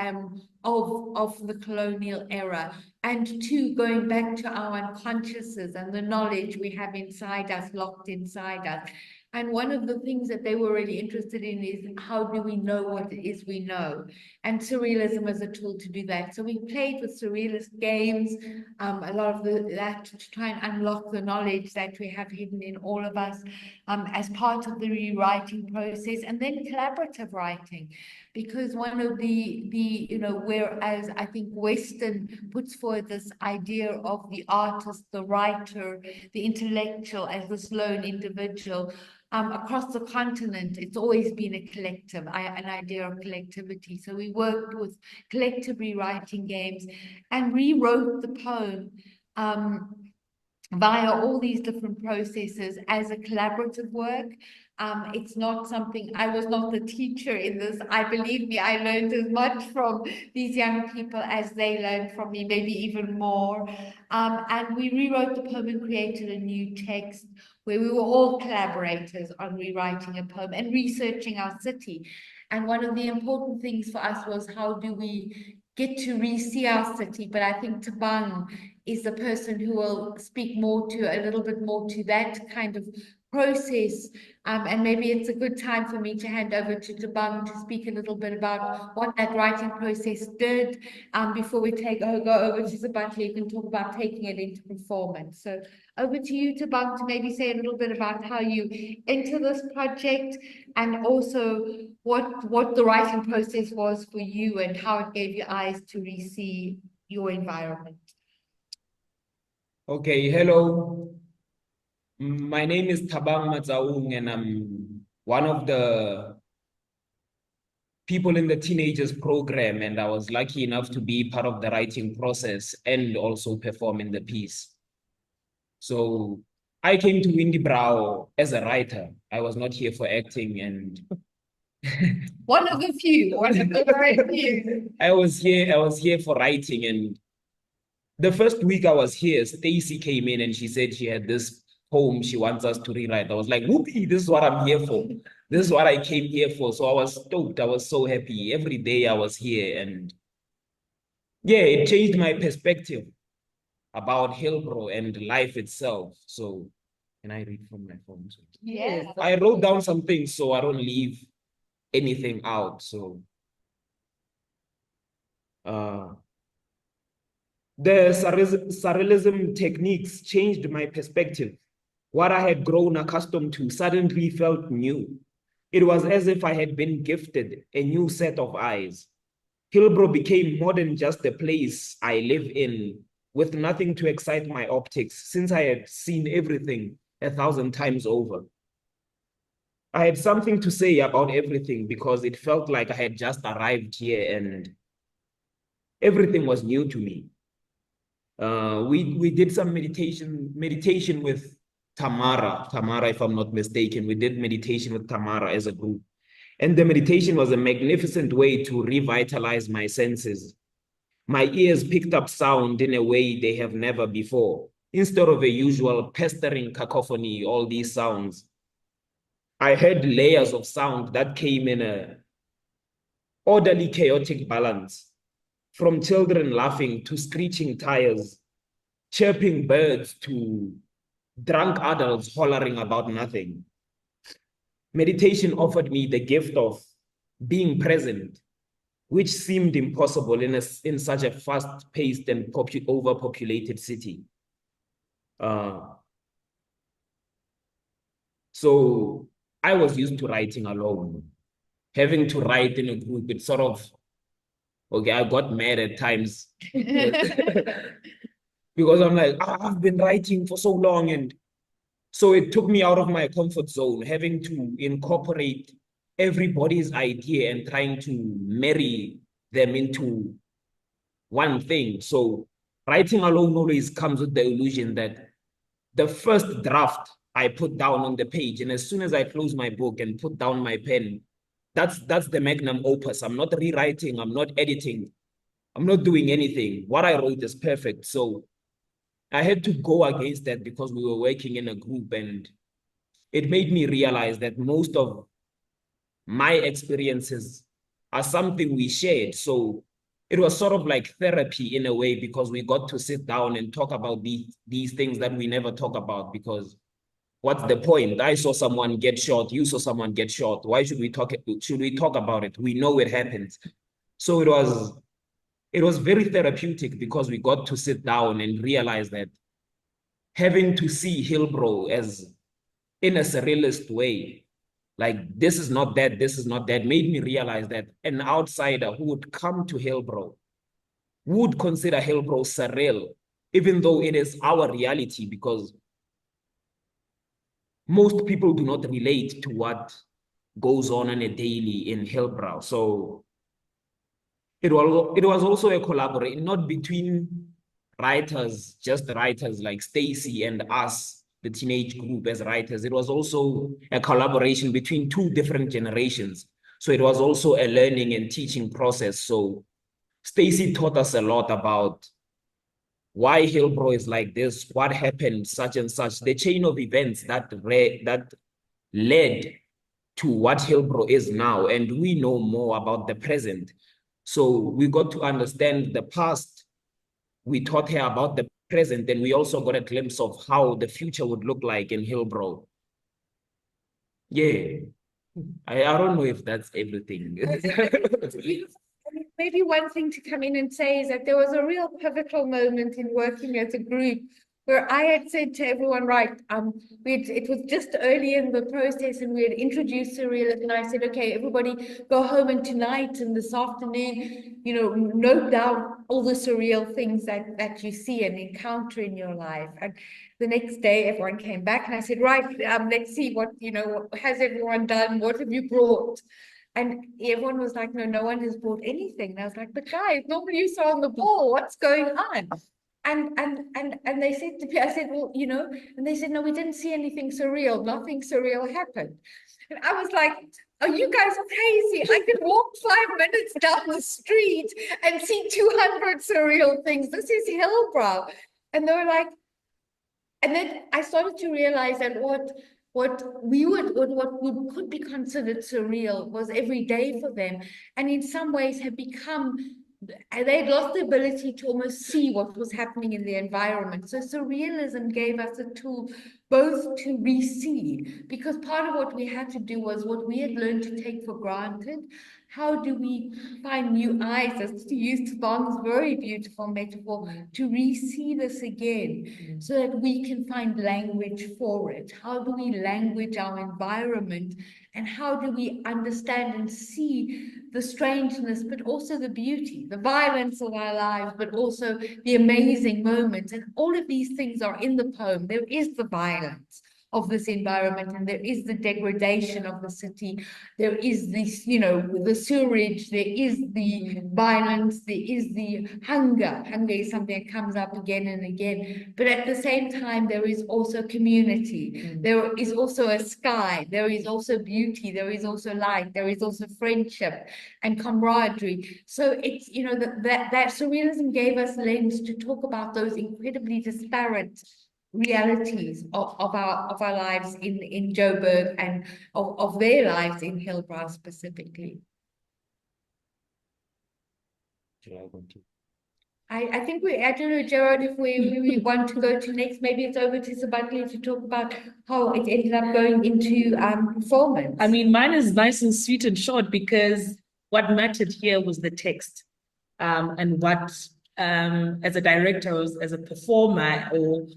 of the colonial era, and to going back to our unconsciouses and the knowledge we have inside us, locked inside us. And one of the things that they were really interested in is how do we know what it is we know? And surrealism as a tool to do that. So we played with surrealist games, a lot of that to try and unlock the knowledge that we have hidden in all of us as part of the rewriting process, and then collaborative writing. Because one of whereas I think Western puts forward this idea of the artist, the writer, the intellectual as this lone individual, across the continent, it's always been a collective, an idea of collectivity. So we worked with collective rewriting games and rewrote the poem via all these different processes as a collaborative work. It's not something, I was not the teacher in this. Believe me, I learned as much from these young people as they learned from me, maybe even more. And we rewrote the poem and created a new text where we were all collaborators on rewriting a poem and researching our city. And one of the important things for us was how do we get to re-see our city? But I think Thabang is the person who will speak a little bit more to that kind of process. And maybe it's a good time for me to hand over to Thabang to speak a little bit about what that writing process did before we go over to Sibahle. You can talk about taking it into performance. So over to you, Thabang, to maybe say a little bit about how you enter this project, and also what the writing process was for you and how it gave you eyes to re-see your environment. Okay, hello. My name is Thabang Matsaung, and I'm one of the people in the teenagers program, and I was lucky enough to be part of the writing process and also perform in the piece. So I came to Windybrow as a writer. I was not here for acting, and one of the very few. I was here for writing, and The first week I was here, Stacy came in and she said she had this poem she wants us to rewrite. I was like, whoopee, this is what I'm here for. This is what I came here for. So I was stoked. I was so happy. Every day I was here, and yeah, it changed my perspective about Hillbrow and life itself. So can I read from my phone? Yes. I wrote down some things so I don't leave anything out. So the surrealism techniques changed my perspective. What I had grown accustomed to suddenly felt new. It was as if I had been gifted a new set of eyes. Hillbrow became more than just a place I live in, with nothing to excite my optics, since I had seen everything 1,000 times over. I had something to say about everything because it felt like I had just arrived here and everything was new to me. We did some meditation with Tamara, if I'm not mistaken. We did meditation with Tamara as a group. And the meditation was a magnificent way to revitalize my senses. My ears picked up sound in a way they have never before. Instead of a usual pestering cacophony, all these sounds, I heard layers of sound that came in a orderly, chaotic balance. From children laughing to screeching tires, chirping birds to drunk adults hollering about nothing. Meditation offered me the gift of being present, which seemed impossible in such a fast-paced and overpopulated city. So I was used to writing alone. Having to write in a group, it's sort of, okay, I got mad at times. Because I'm like, I've been writing for so long. And so it took me out of my comfort zone, having to incorporate everybody's idea and trying to marry them into one thing. So writing alone always comes with the illusion that the first draft I put down on the page, and as soon as I close my book and put down my pen, that's the magnum opus. I'm not rewriting, I'm not editing, I'm not doing anything. What I wrote is perfect. So I had to go against that because we were working in a group, and it made me realize that most of my experiences are something we shared. So it was sort of like therapy in a way, because we got to sit down and talk about these things that we never talk about, because what's the point? I saw someone get shot, you saw someone get shot. Why should we talk about it? We know it happens. So it was very therapeutic because we got to sit down and realize that having to see Hillbrow as in a surrealist way, like this is not that, this is not that, made me realize that an outsider who would come to Hillbrow would consider Hillbrow surreal, even though it is our reality, because most people do not relate to what goes on a daily in Hillbrow. So it was also a collaboration, not between writers, just writers like Stacy and us, the teenage group as writers. It was also a collaboration between two different generations. So it was also a learning and teaching process. So Stacy taught us a lot about why Hillbrow is like this, what happened, such and such, the chain of events that led to what Hillbrow is now. And we know more about the present. So we got to understand the past. We taught her about the present, and we also got a glimpse of how the future would look like in Hillbrow. Yeah, I don't know if that's everything. Maybe one thing to come in and say is that there was a real pivotal moment in working as a group where I had said to everyone, right, it was just early in the process and we had introduced surrealism, and I said, okay, everybody go home, and tonight and this afternoon, you know, note down all the surreal things that you see and encounter in your life. And the next day everyone came back and I said, right, let's see what, you know, what has everyone done? What have you brought? And everyone was like, no one has brought anything. And I was like, but guys, normally you saw on the ball, what's going on? And they said to me, I said, well, you know, and they said, no, we didn't see anything surreal. Nothing surreal happened. And I was like, are you guys crazy? I can walk 5 minutes down the street and see 200 surreal things. This is Hillbrow. And they were like, and then I started to realize that what could be considered surreal was every day for them, and in some ways had become, they'd lost the ability to almost see what was happening in the environment. So surrealism gave us a tool both to re-see, because part of what we had to do was what we had learned to take for granted. How do we find new eyes, as to use Thabang's very beautiful metaphor, to re-see this again, so that we can find language for it? How do we language our environment, and how do we understand and see the strangeness, but also the beauty, the violence of our lives, but also the amazing moments? And all of these things are in the poem. There is the violence of this environment, and there is the degradation of the city. There is this, you know, the sewerage, there is the violence, there is the hunger. Hunger is something that comes up again and again. But at the same time, there is also community. There is also a sky. There is also beauty. There is also light. There is also friendship and camaraderie. So it's, you know, that surrealism gave us lens to talk about those incredibly disparate realities of our lives in Joburg, and of their lives in Hillbrow specifically. I think I don't know, Gerard, if we want to go to next, maybe it's over to Sibahle to talk about how it ended up going into performance. I mean, mine is nice and sweet and short, because what mattered here was the text, and what, as a director, as a performer, or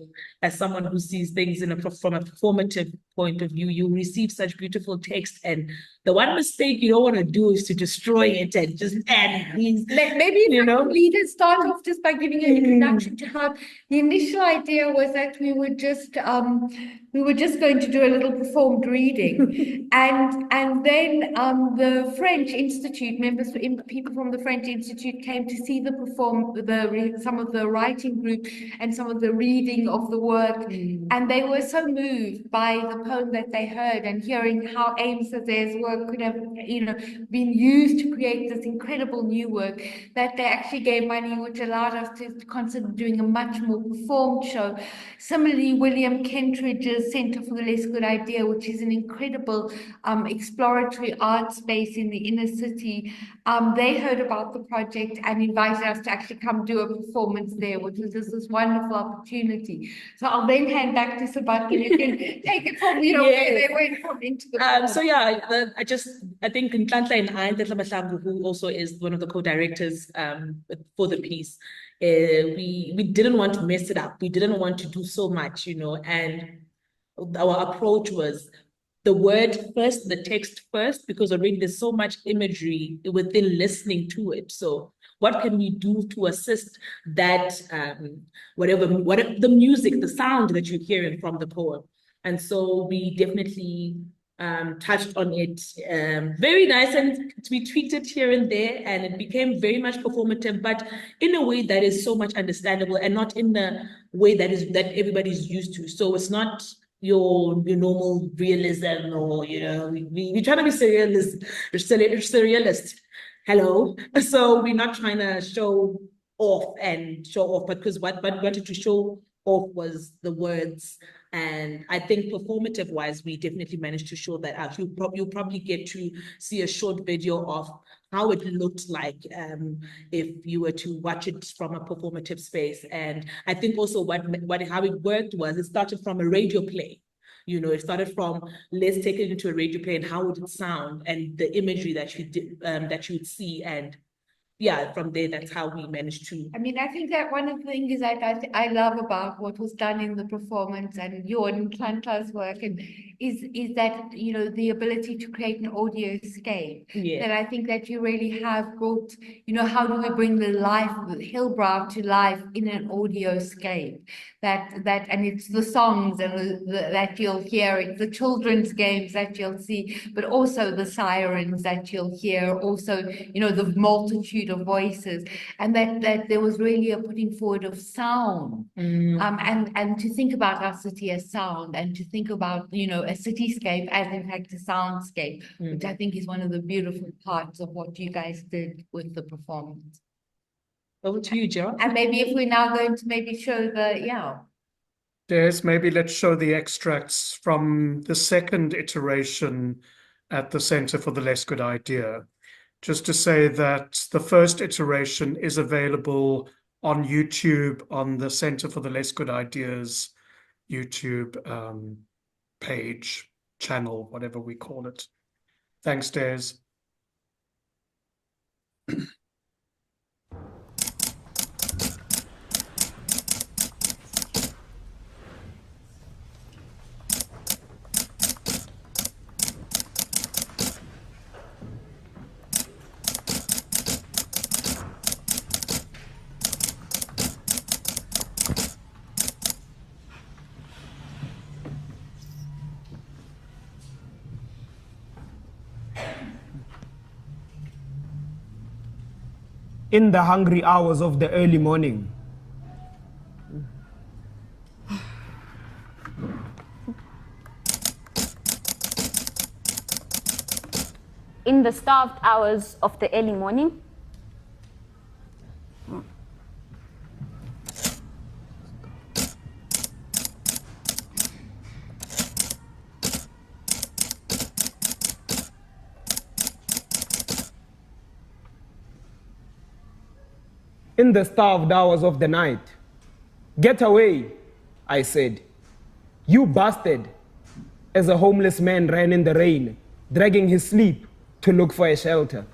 as someone who sees things from a performative point of view, you receive such beautiful text, and the one mistake you don't want to do is to destroy it and just add these. Maybe, you know, leaders start off just by giving an introduction to how the initial idea was that we were just going to do a little performed reading, and then the French Institute members, people from the French Institute, came to see some of the writing group and some of the reading of the work, and they were so moved by the poem that they heard, and hearing how Aimé Césaire's work could have, you know, been used to create this incredible new work, that they actually gave money, which allowed us to consider doing a much more performed show. Similarly, William Kentridge's Centre for the Less Good Idea, which is an incredible exploratory art space in the inner city, they heard about the project and invited us to actually come do a performance there, which was just this wonderful opportunity. So I'll then hand back to Sibahle, and you can take it from, you know, where they went from into the so yeah, I think Nhlanhla and Mahlangu, who also is one of the co-directors for the piece, we didn't want to mess it up. We didn't want to do so much, you know, and our approach was the word first, the text first, because already there's so much imagery within listening to it. So what can we do to assist that, whatever the music, the sound that you're hearing from the poem? And so we definitely touched on it, very nice, and we tweaked it here and there, and it became very much performative, but in a way that is so much understandable, and not in the way that everybody's used to. So it's not your normal realism, or, you know, we try to be surrealist. Hello. So we're not trying to show off, because what we wanted to show off was the words. And I think performative wise, we definitely managed to show that out. You'll probably get to see a short video of how it looked like if you were to watch it from a performative space. And I think also how it worked was, it started from a radio play. You know, it started from, let's take it into a radio play and how would it sound, and the imagery that you did, that you would see. And yeah, from there, that's how we managed to. I mean, I think that one of the things that I love about what was done in the performance, and your and Nhlanhla's work, and is that, you know, the ability to create an audio scape. Yeah. That I think that you really have brought, you know, how do we bring the Hillbrow to life in an audio scape? And it's the songs and that you'll hear, it's the children's games that you'll see, but also the sirens that you'll hear, also, you know, the multitude of voices, and that there was really a putting forward of sound, and to think about our city as sound, and to think about, you know, a cityscape as in fact a soundscape, which I think is one of the beautiful parts of what you guys did with the performance. Over to you, Gerard. And maybe if we're now going to maybe show the, Yes, maybe let's show the extracts from the second iteration at the Centre for the Less Good Idea. Just to say that the first iteration is available on YouTube, on the Centre for the Less Good Ideas YouTube page, channel, whatever we call it. Thanks, Des. In the hungry hours of the early morning, in the starved hours of the early morning, in the starved hours of the night. Get away, I said. You bastard, as a homeless man ran in the rain, dragging his sleep to look for a shelter.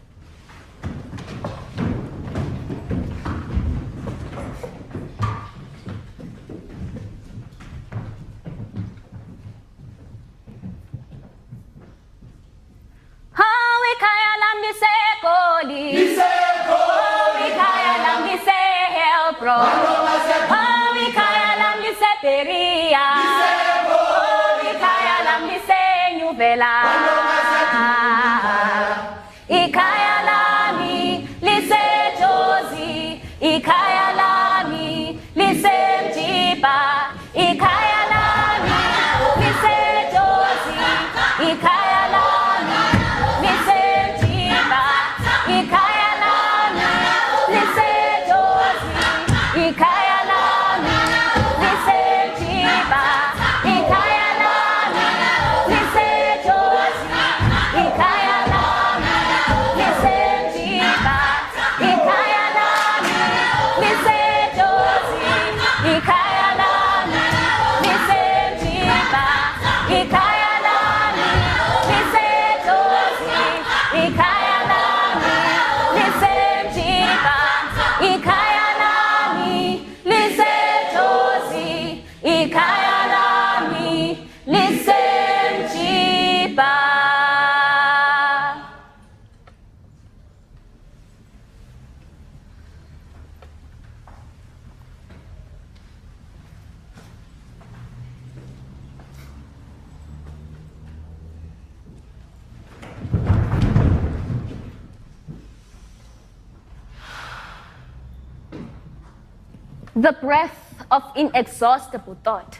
the breath of inexhaustible thought,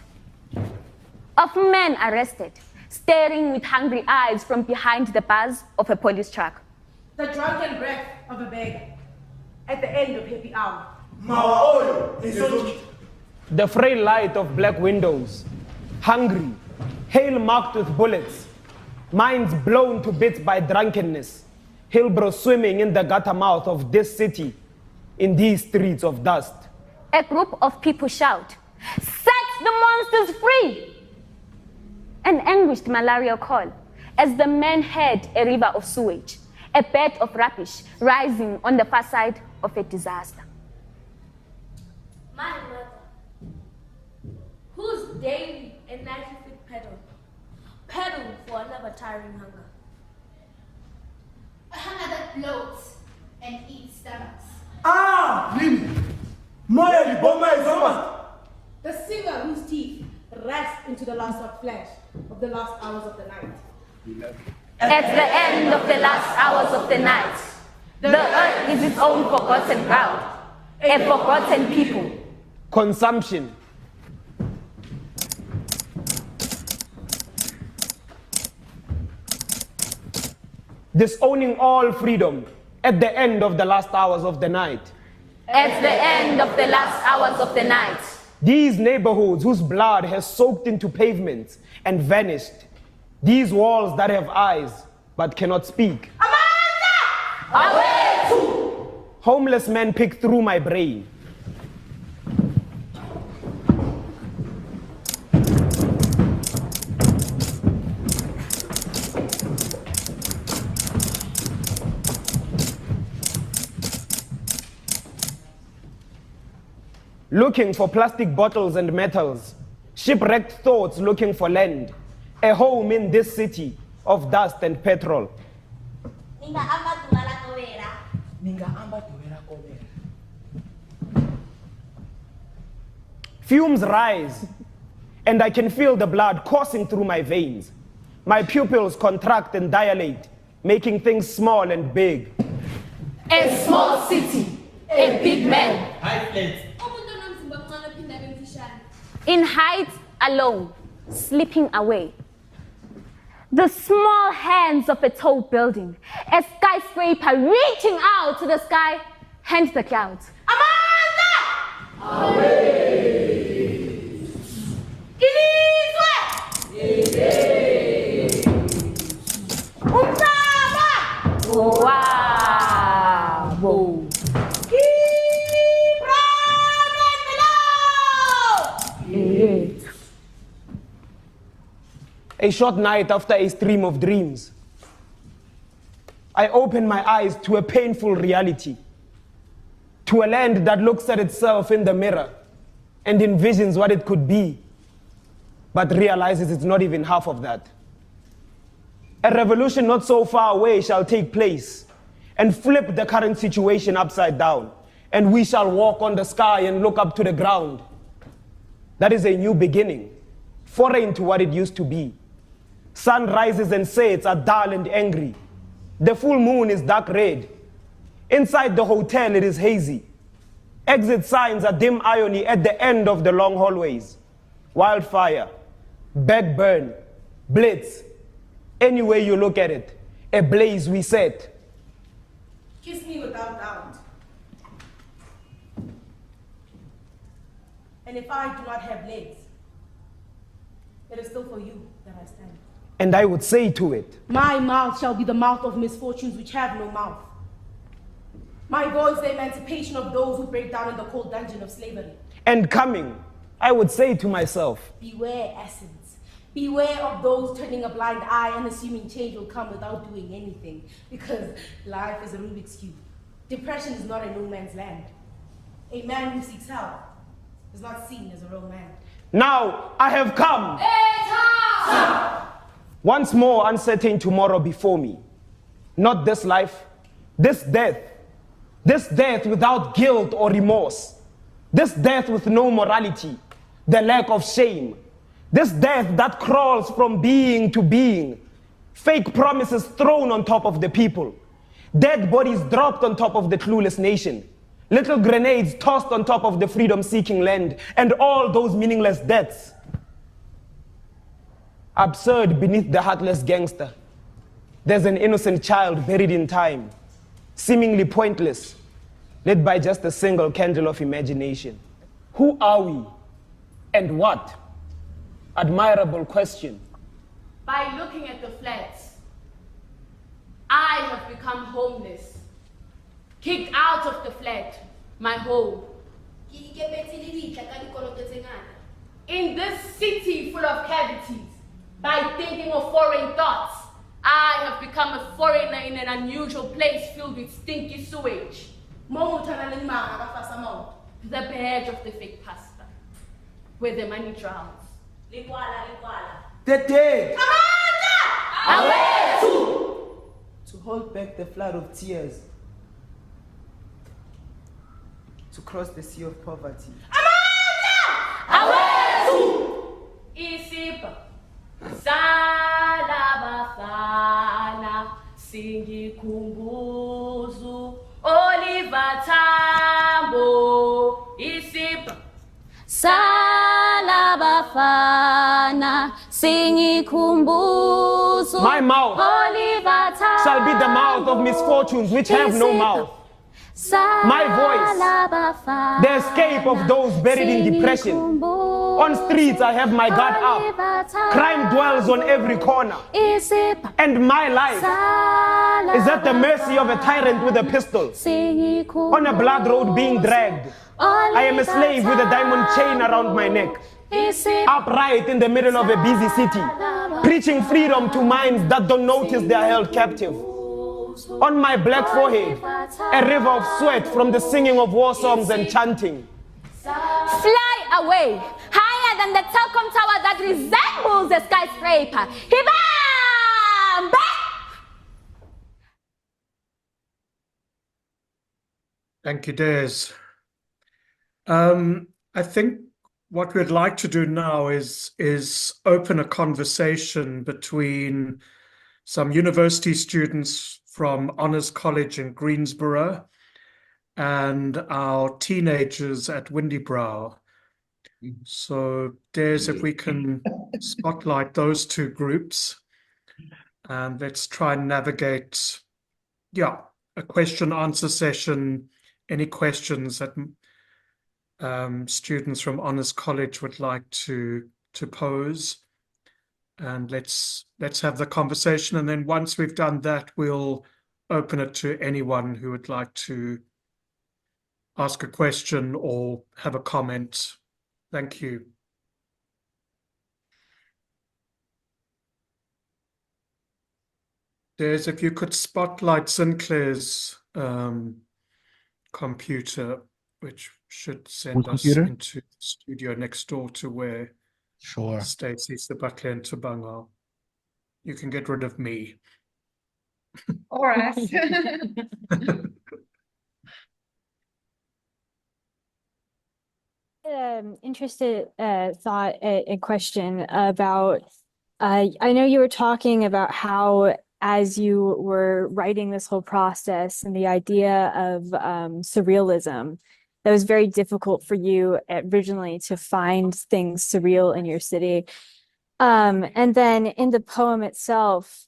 of men arrested, staring with hungry eyes from behind the bars of a police truck. The drunken breath of a beggar at the end of happy hour. The frail light of black windows, hungry, hail marked with bullets, minds blown to bits by drunkenness, Hillbrow swimming in the gutter mouth of this city, in these streets of dust. A group of people shout, "Set the monsters free!" An anguished malaria call as the men head a river of sewage, a bed of rubbish rising on the far side of a disaster. My mother, whose daily and nightly feet pedal for a never tiring hunger. A hunger that bloats and eats stomachs. Nini! Moya liboma izoma! The singer whose teeth rest into the last of flesh of the last hours of the night. At the end of the last hours of the night, the earth is its own forgotten ground, a forgotten people. Consumption. disowning all freedom at the end of the last hours of the night. At the end of the last hours of the night. These neighborhoods whose blood has soaked into pavements and vanished. These walls that have eyes but cannot speak. Homeless men pick through my brain. Looking for plastic bottles and metals, shipwrecked thoughts looking for land, a home in this city of dust and petrol. Fumes rise, and I can feel the blood coursing through my veins. My pupils contract and dilate, making things small and big. A small city, a big man. In height alone, slipping away. The small hands of a tall building, a skyscraper reaching out to the sky, and the clouds. Wow. A short night after a stream of dreams, I open my eyes to a painful reality, to a land that looks at itself in the mirror and envisions what it could be, but realizes it's not even half of that. A revolution not so far away shall take place and flip the current situation upside down, and we shall walk on the sky and look up to the ground. That is a new beginning, foreign to what it used to be. Sun rises and sets are dull and angry. The full moon is dark red. Inside the hotel it is hazy. Exit signs are dim irony at the end of the long hallways. Wildfire, backburn, blitz. Any way you look at it, a blaze we set. Kiss me without doubt. And if I do not have legs, it is still for you that I stand. And I would say to it, my mouth shall be the mouth of misfortunes which have no mouth. My voice the emancipation of those who break down in the cold dungeon of slavery. And coming, I would say to myself, beware essence. Beware of those turning a blind eye and assuming change will come without doing anything, because life is a Rubik's Cube. Depression is not a no man's land. A man who seeks help is not seen as a real man. Now I have come. Once more uncertain tomorrow before me. Not this life, this death. This death without guilt or remorse. This death with no morality, the lack of shame. This death that crawls from being to being. Fake promises thrown on top of the people. Dead bodies dropped on top of the clueless nation. Little grenades tossed on top of the freedom-seeking land, and all those meaningless deaths. Absurd beneath the heartless gangster. There's an innocent child buried in time, seemingly pointless, lit by just a single candle of imagination. Who are we? And what? Admirable question. By looking at the flats, I have become homeless. Kicked out of the flat, my home. In this city full of cavities, by thinking of foreign thoughts, I have become a foreigner in an unusual place filled with stinky sewage. The badge of the fake pasta, where the money drowns. The dead! Amanda! To hold back the flood of tears. To cross the sea of poverty. Isipa Salabafana Singikumbuzu Oliver Tambo Isipa Salabafana Singikumbuzu My mouth. Oliver Tambo shall be the mouth of misfortunes which have no mouth. My voice, the escape of those buried in depression. On streets I have my guard up. Crime dwells on every corner. And my life is at the mercy of a tyrant with a pistol. On a blood road being dragged, I am a slave with a diamond chain around my neck. Upright in the middle of a busy city, preaching freedom to minds that don't notice they are held captive. On my black forehead, a river of sweat from the singing of war songs and chanting. Fly away, higher than the telecom tower that resembles a skyscraper. Hibam! Thank you, Des. I think what we'd like to do now is open a conversation between some university students from Honours College in Greensboro and our teenagers at Windybrow. So, Des, if we can spotlight those two groups, and let's try and navigate, a question-answer session. Any questions that students from Honours College would like to pose, and let's have the conversation, and then once we've done that, we'll open it to anyone who would like to ask a question or have a comment. Thank you. Des, if you could spotlight Sinclair's computer, which should send us into the studio next door to where Stacy, Sibahle, and Thabang are. You can get rid of me. All right. Interested thought and question about, I know you were talking about how as you were writing this whole process and the idea of surrealism, that was very difficult for you originally to find things surreal in your city. And then in the poem itself,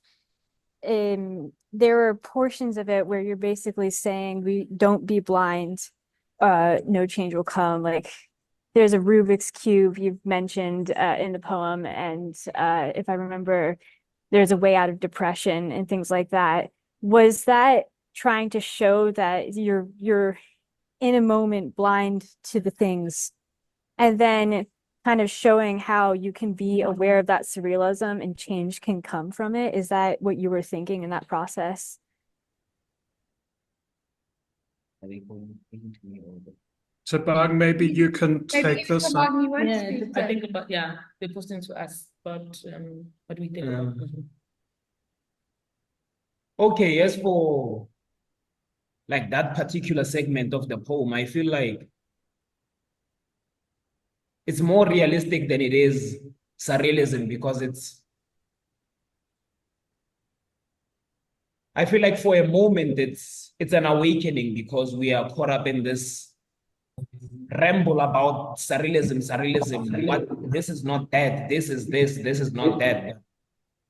there are portions of it where you're basically saying, we don't be blind, no change will come. Like there's a Rubik's Cube you've mentioned in the poem. And if I remember, there's a way out of depression and things like that. Was that trying to show that you're in a moment blind to the things, and then kind of showing how you can be aware of that surrealism and change can come from it? Is that what you were thinking in that process? Thabang, maybe you can take this. I think about the question to us about what we think about. Okay, as for like that particular segment of the poem, I feel like it's more realistic than it is surrealism, because I feel like for a moment it's an awakening, because we are caught up in this ramble about surrealism. What, this is not that, this is this is not that.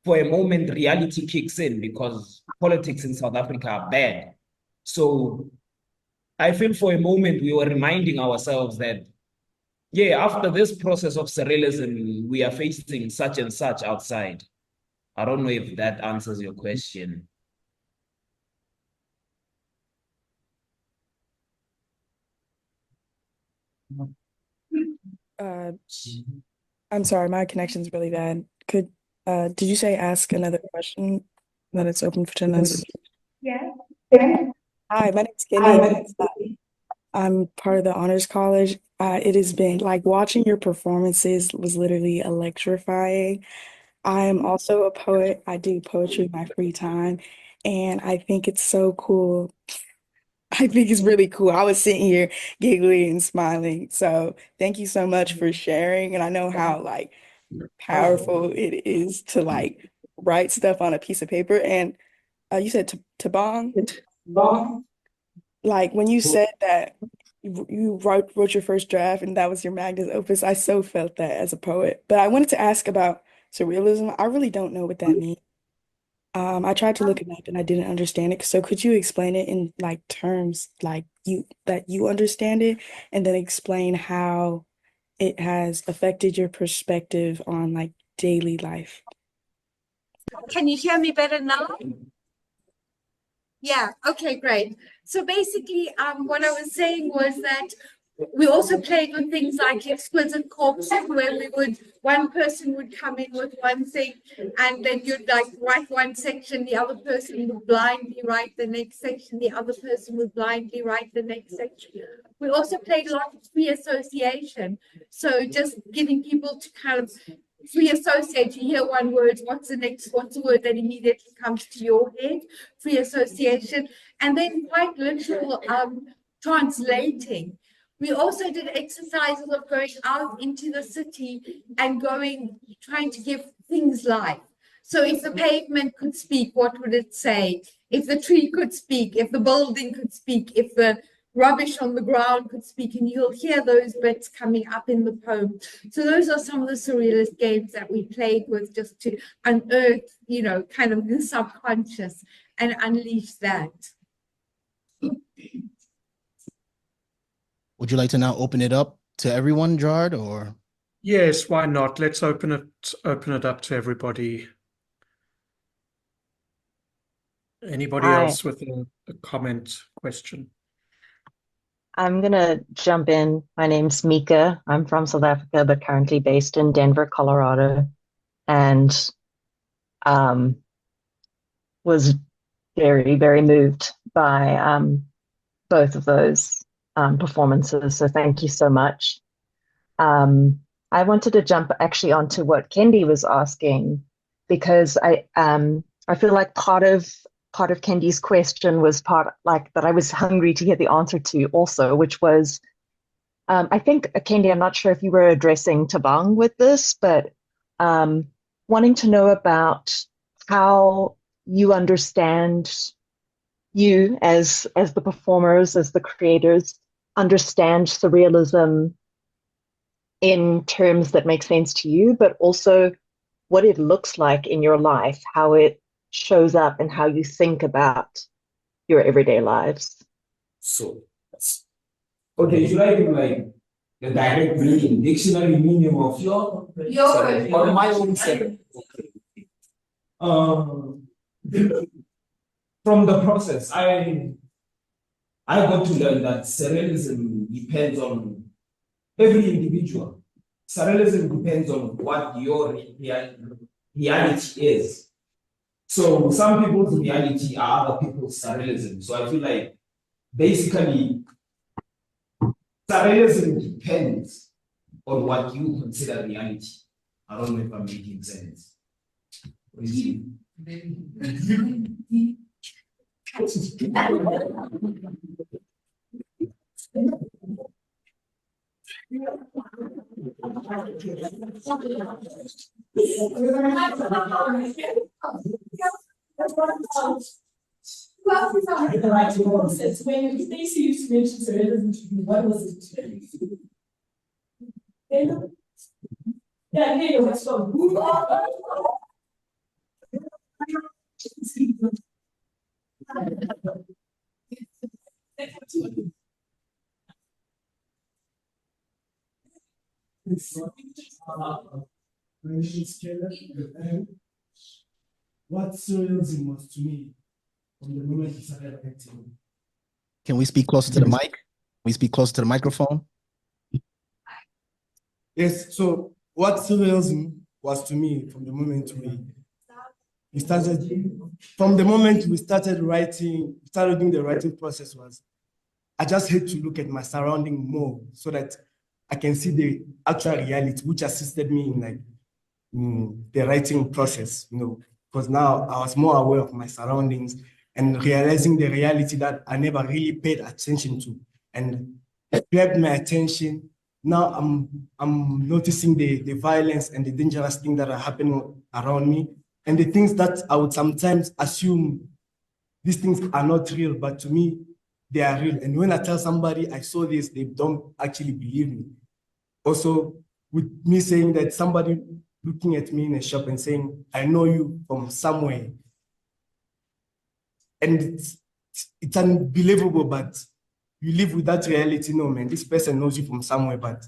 For a moment, reality kicks in, because politics in South Africa are bad. So I feel for a moment we were reminding ourselves that, after this process of surrealism, we are facing such and such outside. I don't know if that answers your question. I'm sorry, my connection's really bad. Did you say ask another question that it's open for 10 minutes? Yeah. Hi, my name's Kenny. I'm part of the Honors College. It has been like watching your performances was literally electrifying. I am also a poet. I do poetry in my free time, and I think it's so cool. I think it's really cool. I was sitting here giggling and smiling. So thank you so much for sharing. And I know how like powerful it is to like write stuff on a piece of paper. And you said Thabang. Like when you said that you wrote your first draft and that was your magnus opus, I so felt that as a poet. But I wanted to ask about surrealism. I really don't know what that means. I tried to look it up and I didn't understand it. So could you explain it in like terms like you understand it, and then explain how it has affected your perspective on like daily life? Can you hear me better now? Yeah, okay, great. So basically, what I was saying was that we also played with things like exquisite corpses, where one person would come in with one thing, and then you'd like write one section, the other person would blindly write the next section, the other person would blindly write the next section. We also played a lot of free association. So just getting people to kind of free associate. You hear one word, what's the word that immediately comes to your head? Free association. And then quite literal translating. We also did exercises of going out into the city and trying to give things life. So if the pavement could speak, what would it say? If the tree could speak, if the building could speak, if the rubbish on the ground could speak, and you'll hear those bits coming up in the poem. So those are some of the surrealist games that we played with, just to unearth, kind of the subconscious and unleash that. Would you like to now open it up to everyone, Gerard, or? Yes, why not? Let's open it up to everybody. Anybody Hi. else with a comment, question? I'm going to jump in. My name's Mika. I'm from South Africa, but currently based in Denver, Colorado, and was very, very moved by both of those performances. So thank you so much. I wanted to jump actually onto what Kendi was asking, because I feel like part of Kendi's question was that I was hungry to hear the answer to also, which was, I think, Kendi, I'm not sure if you were addressing Thabang with this, but wanting to know about how you understand, you as the performers, as the creators, understand surrealism in terms that make sense to you, but also what it looks like in your life, how it shows up and how you think about your everyday lives. So, okay, should I do like the direct meaning, dictionary meaning of your or my own self? From the process, I got to learn that surrealism depends on every individual. Surrealism depends on what your reality is. So some people's reality are other people's surrealism. So I feel like basically surrealism depends on what you consider reality. I don't know if I'm making sense. When Stacy used to mention surrealism to me, what was it? Yeah, hey, what's wrong? What surrealism was to me from the moment he started acting. Can we speak closer to the mic? Can we speak closer to the microphone? Yes, so what surrealism was to me from the moment we started doing the writing process, was I just had to look at my surrounding more so that I can see the actual reality, which assisted me in the writing process, because now I was more aware of my surroundings and realizing the reality that I never really paid attention to, and it grabbed my attention. Now I'm noticing the violence and the dangerous things that are happening around me, and the things that I would sometimes assume these things are not real, but to me, they are real. And when I tell somebody I saw this, they don't actually believe me. Also, with me saying that somebody looking at me in a shop and saying, I know you from somewhere, and it's unbelievable, but you live with that reality. No, man, this person knows you from somewhere, but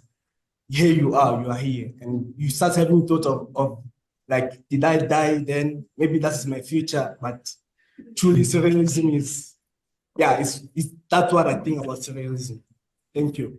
here you are here, and you start having thought of like, did I die then? Maybe that's my future. But truly, surrealism is, yeah, it's that's what I think about surrealism. Thank you.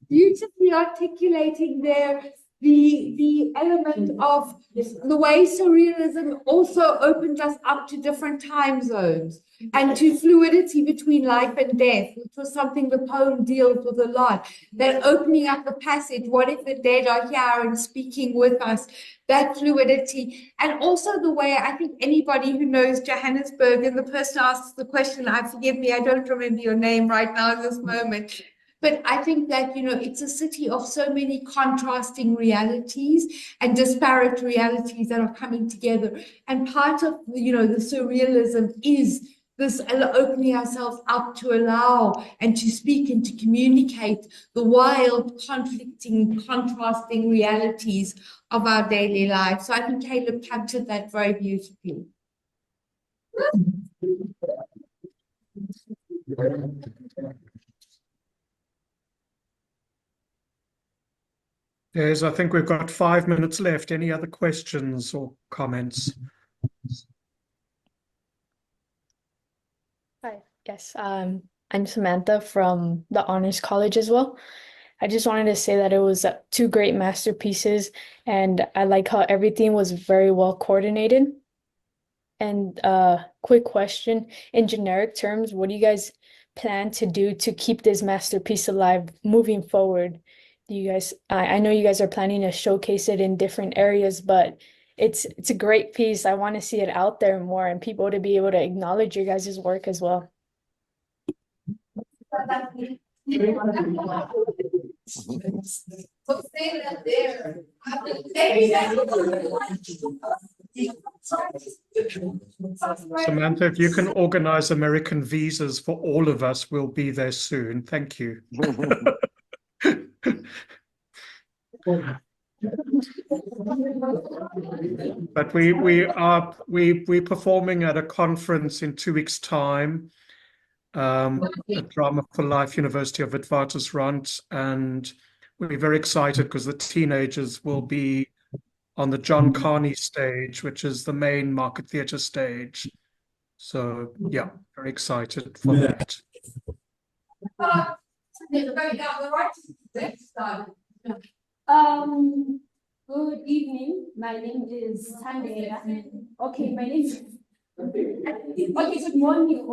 Beautifully articulating there the element of the way surrealism also opened us up to different time zones and to fluidity between life and death, which was something the poem deals with a lot. That opening up the passage, what if the dead are here and speaking with us, that fluidity. And also the way, I think anybody who knows Johannesburg, and the person asks the question, forgive me, I don't remember your name right now in this moment, but I think that, it's a city of so many contrasting realities and disparate realities that are coming together. And part of, the surrealism is this opening ourselves up to allow and to speak and to communicate the wild, conflicting, contrasting realities of our daily life. So I think Caleb captured that very beautifully. Yes, I think we've got 5 minutes left. Any other questions or comments? Hi, yes, I'm Samantha from the Honors College as well. I just wanted to say that it was 2 great masterpieces, and I like how everything was very well coordinated. And quick question, in generic terms, what do you guys plan to do to keep this masterpiece alive moving forward? Do you guys, I know you guys are planning to showcase it in different areas, but it's a great piece. I want to see it out there more and people to be able to acknowledge your guys' work as well. Samantha, if you can organize American visas for all of us, we'll be there soon. Thank you. But we're performing at a conference in 2 weeks' time, at Drama for Life University of Witwatersrand, and we're very excited because the teenagers will be on the John Carney stage, which is the main Market Theatre stage. So yeah, very excited for that. Good evening. My name is Thandela. Okay, my name is okay, good morning.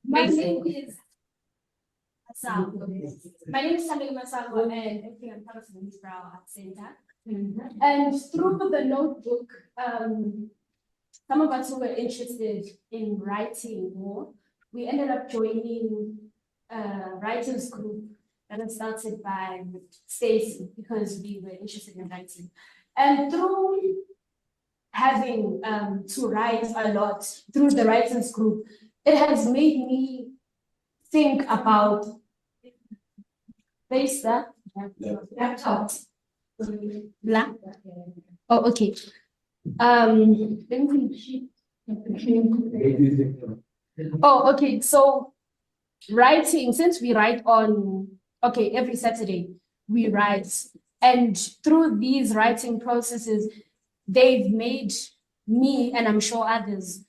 My name is Matsaung. My name is Matsaung, and I'm part of the Windybrow Arts Centre. And through the notebook, some of us who were interested in writing more, we ended up joining a writers group that was started by Stacy because we were interested in writing. And through having to write a lot through the writers group, it has made me think about laptop. Oh, okay. Oh, okay. So writing, since we write on, okay, every Saturday we write, and through these writing processes, they've made me, and I'm sure others,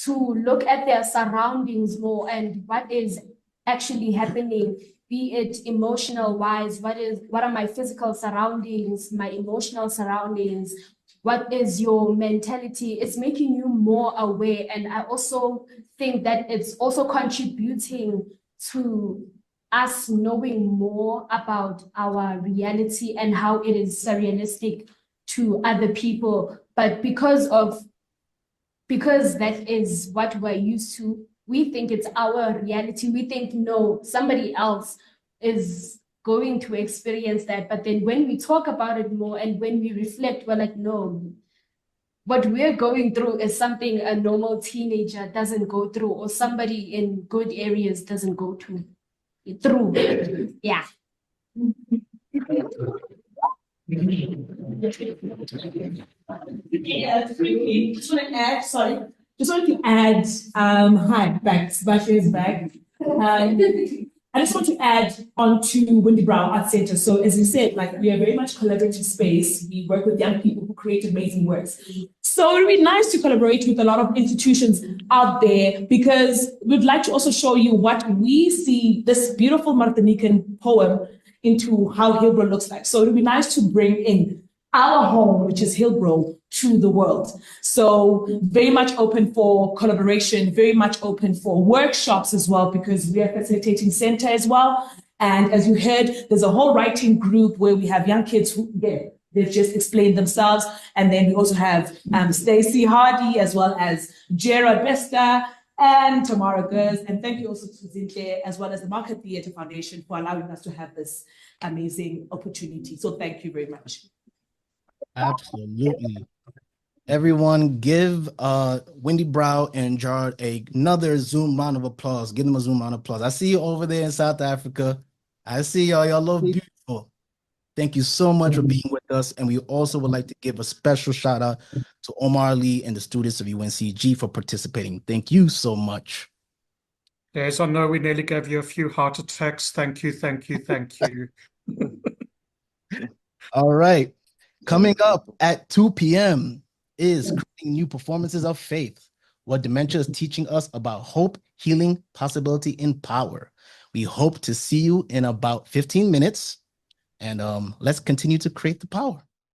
to look at their surroundings more and what is actually happening, be it emotional wise, what are my physical surroundings, my emotional surroundings, what is your mentality. It's making you more aware. And I also think that it's also contributing to us knowing more about our reality and how it is surrealistic to other people. But because that is what we're used to, we think it's our reality. We think, no, somebody else is going to experience that. But then when we talk about it more and when we reflect, we're like, no, what we're going through is something a normal teenager doesn't go through, or somebody in good areas doesn't go through. Yeah. Yeah, quickly, just want to add, sorry, just wanted to add, hi, back, Sibahle is back. I just want to add on to Windybrow Arts Centre. So as you said, like we are very much collaborative space. We work with young people who create amazing works. So it would be nice to collaborate with a lot of institutions out there because we'd like to also show you what we see this beautiful Martinican poem into how Hillbrow looks like. So it would be nice to bring in our home, which is Hillbrow, to the world. So very much open for collaboration, very much open for workshops as well, because we are a facilitating center as well. And as you heard, there's a whole writing group where we have young kids who, again, they've just explained themselves. And then we also have Stacy Hardy, as well as Gerard and Tamara Gers. And thank you also to Zintle, as well as the Market Theatre Foundation for allowing us to have this amazing opportunity. So thank you very much. Absolutely. Everyone give Windybrow and Gerard another Zoom round of applause. Give them a Zoom round of applause. I see you over there in South Africa. I see y'all. Y'all look beautiful. Thank you so much for being with us. And we also would like to give a special shout out to Omar Lee and the students of UNCG for participating. Thank you so much. Yes, I know we nearly gave you a few heart attacks. Thank you, thank you, thank you. All right. Coming up at 2 p.m. is Creating New Performances of Faith, what dementia is teaching us about hope, healing, possibility, and power. We hope to see you in about 15 minutes, and let's continue to create the power.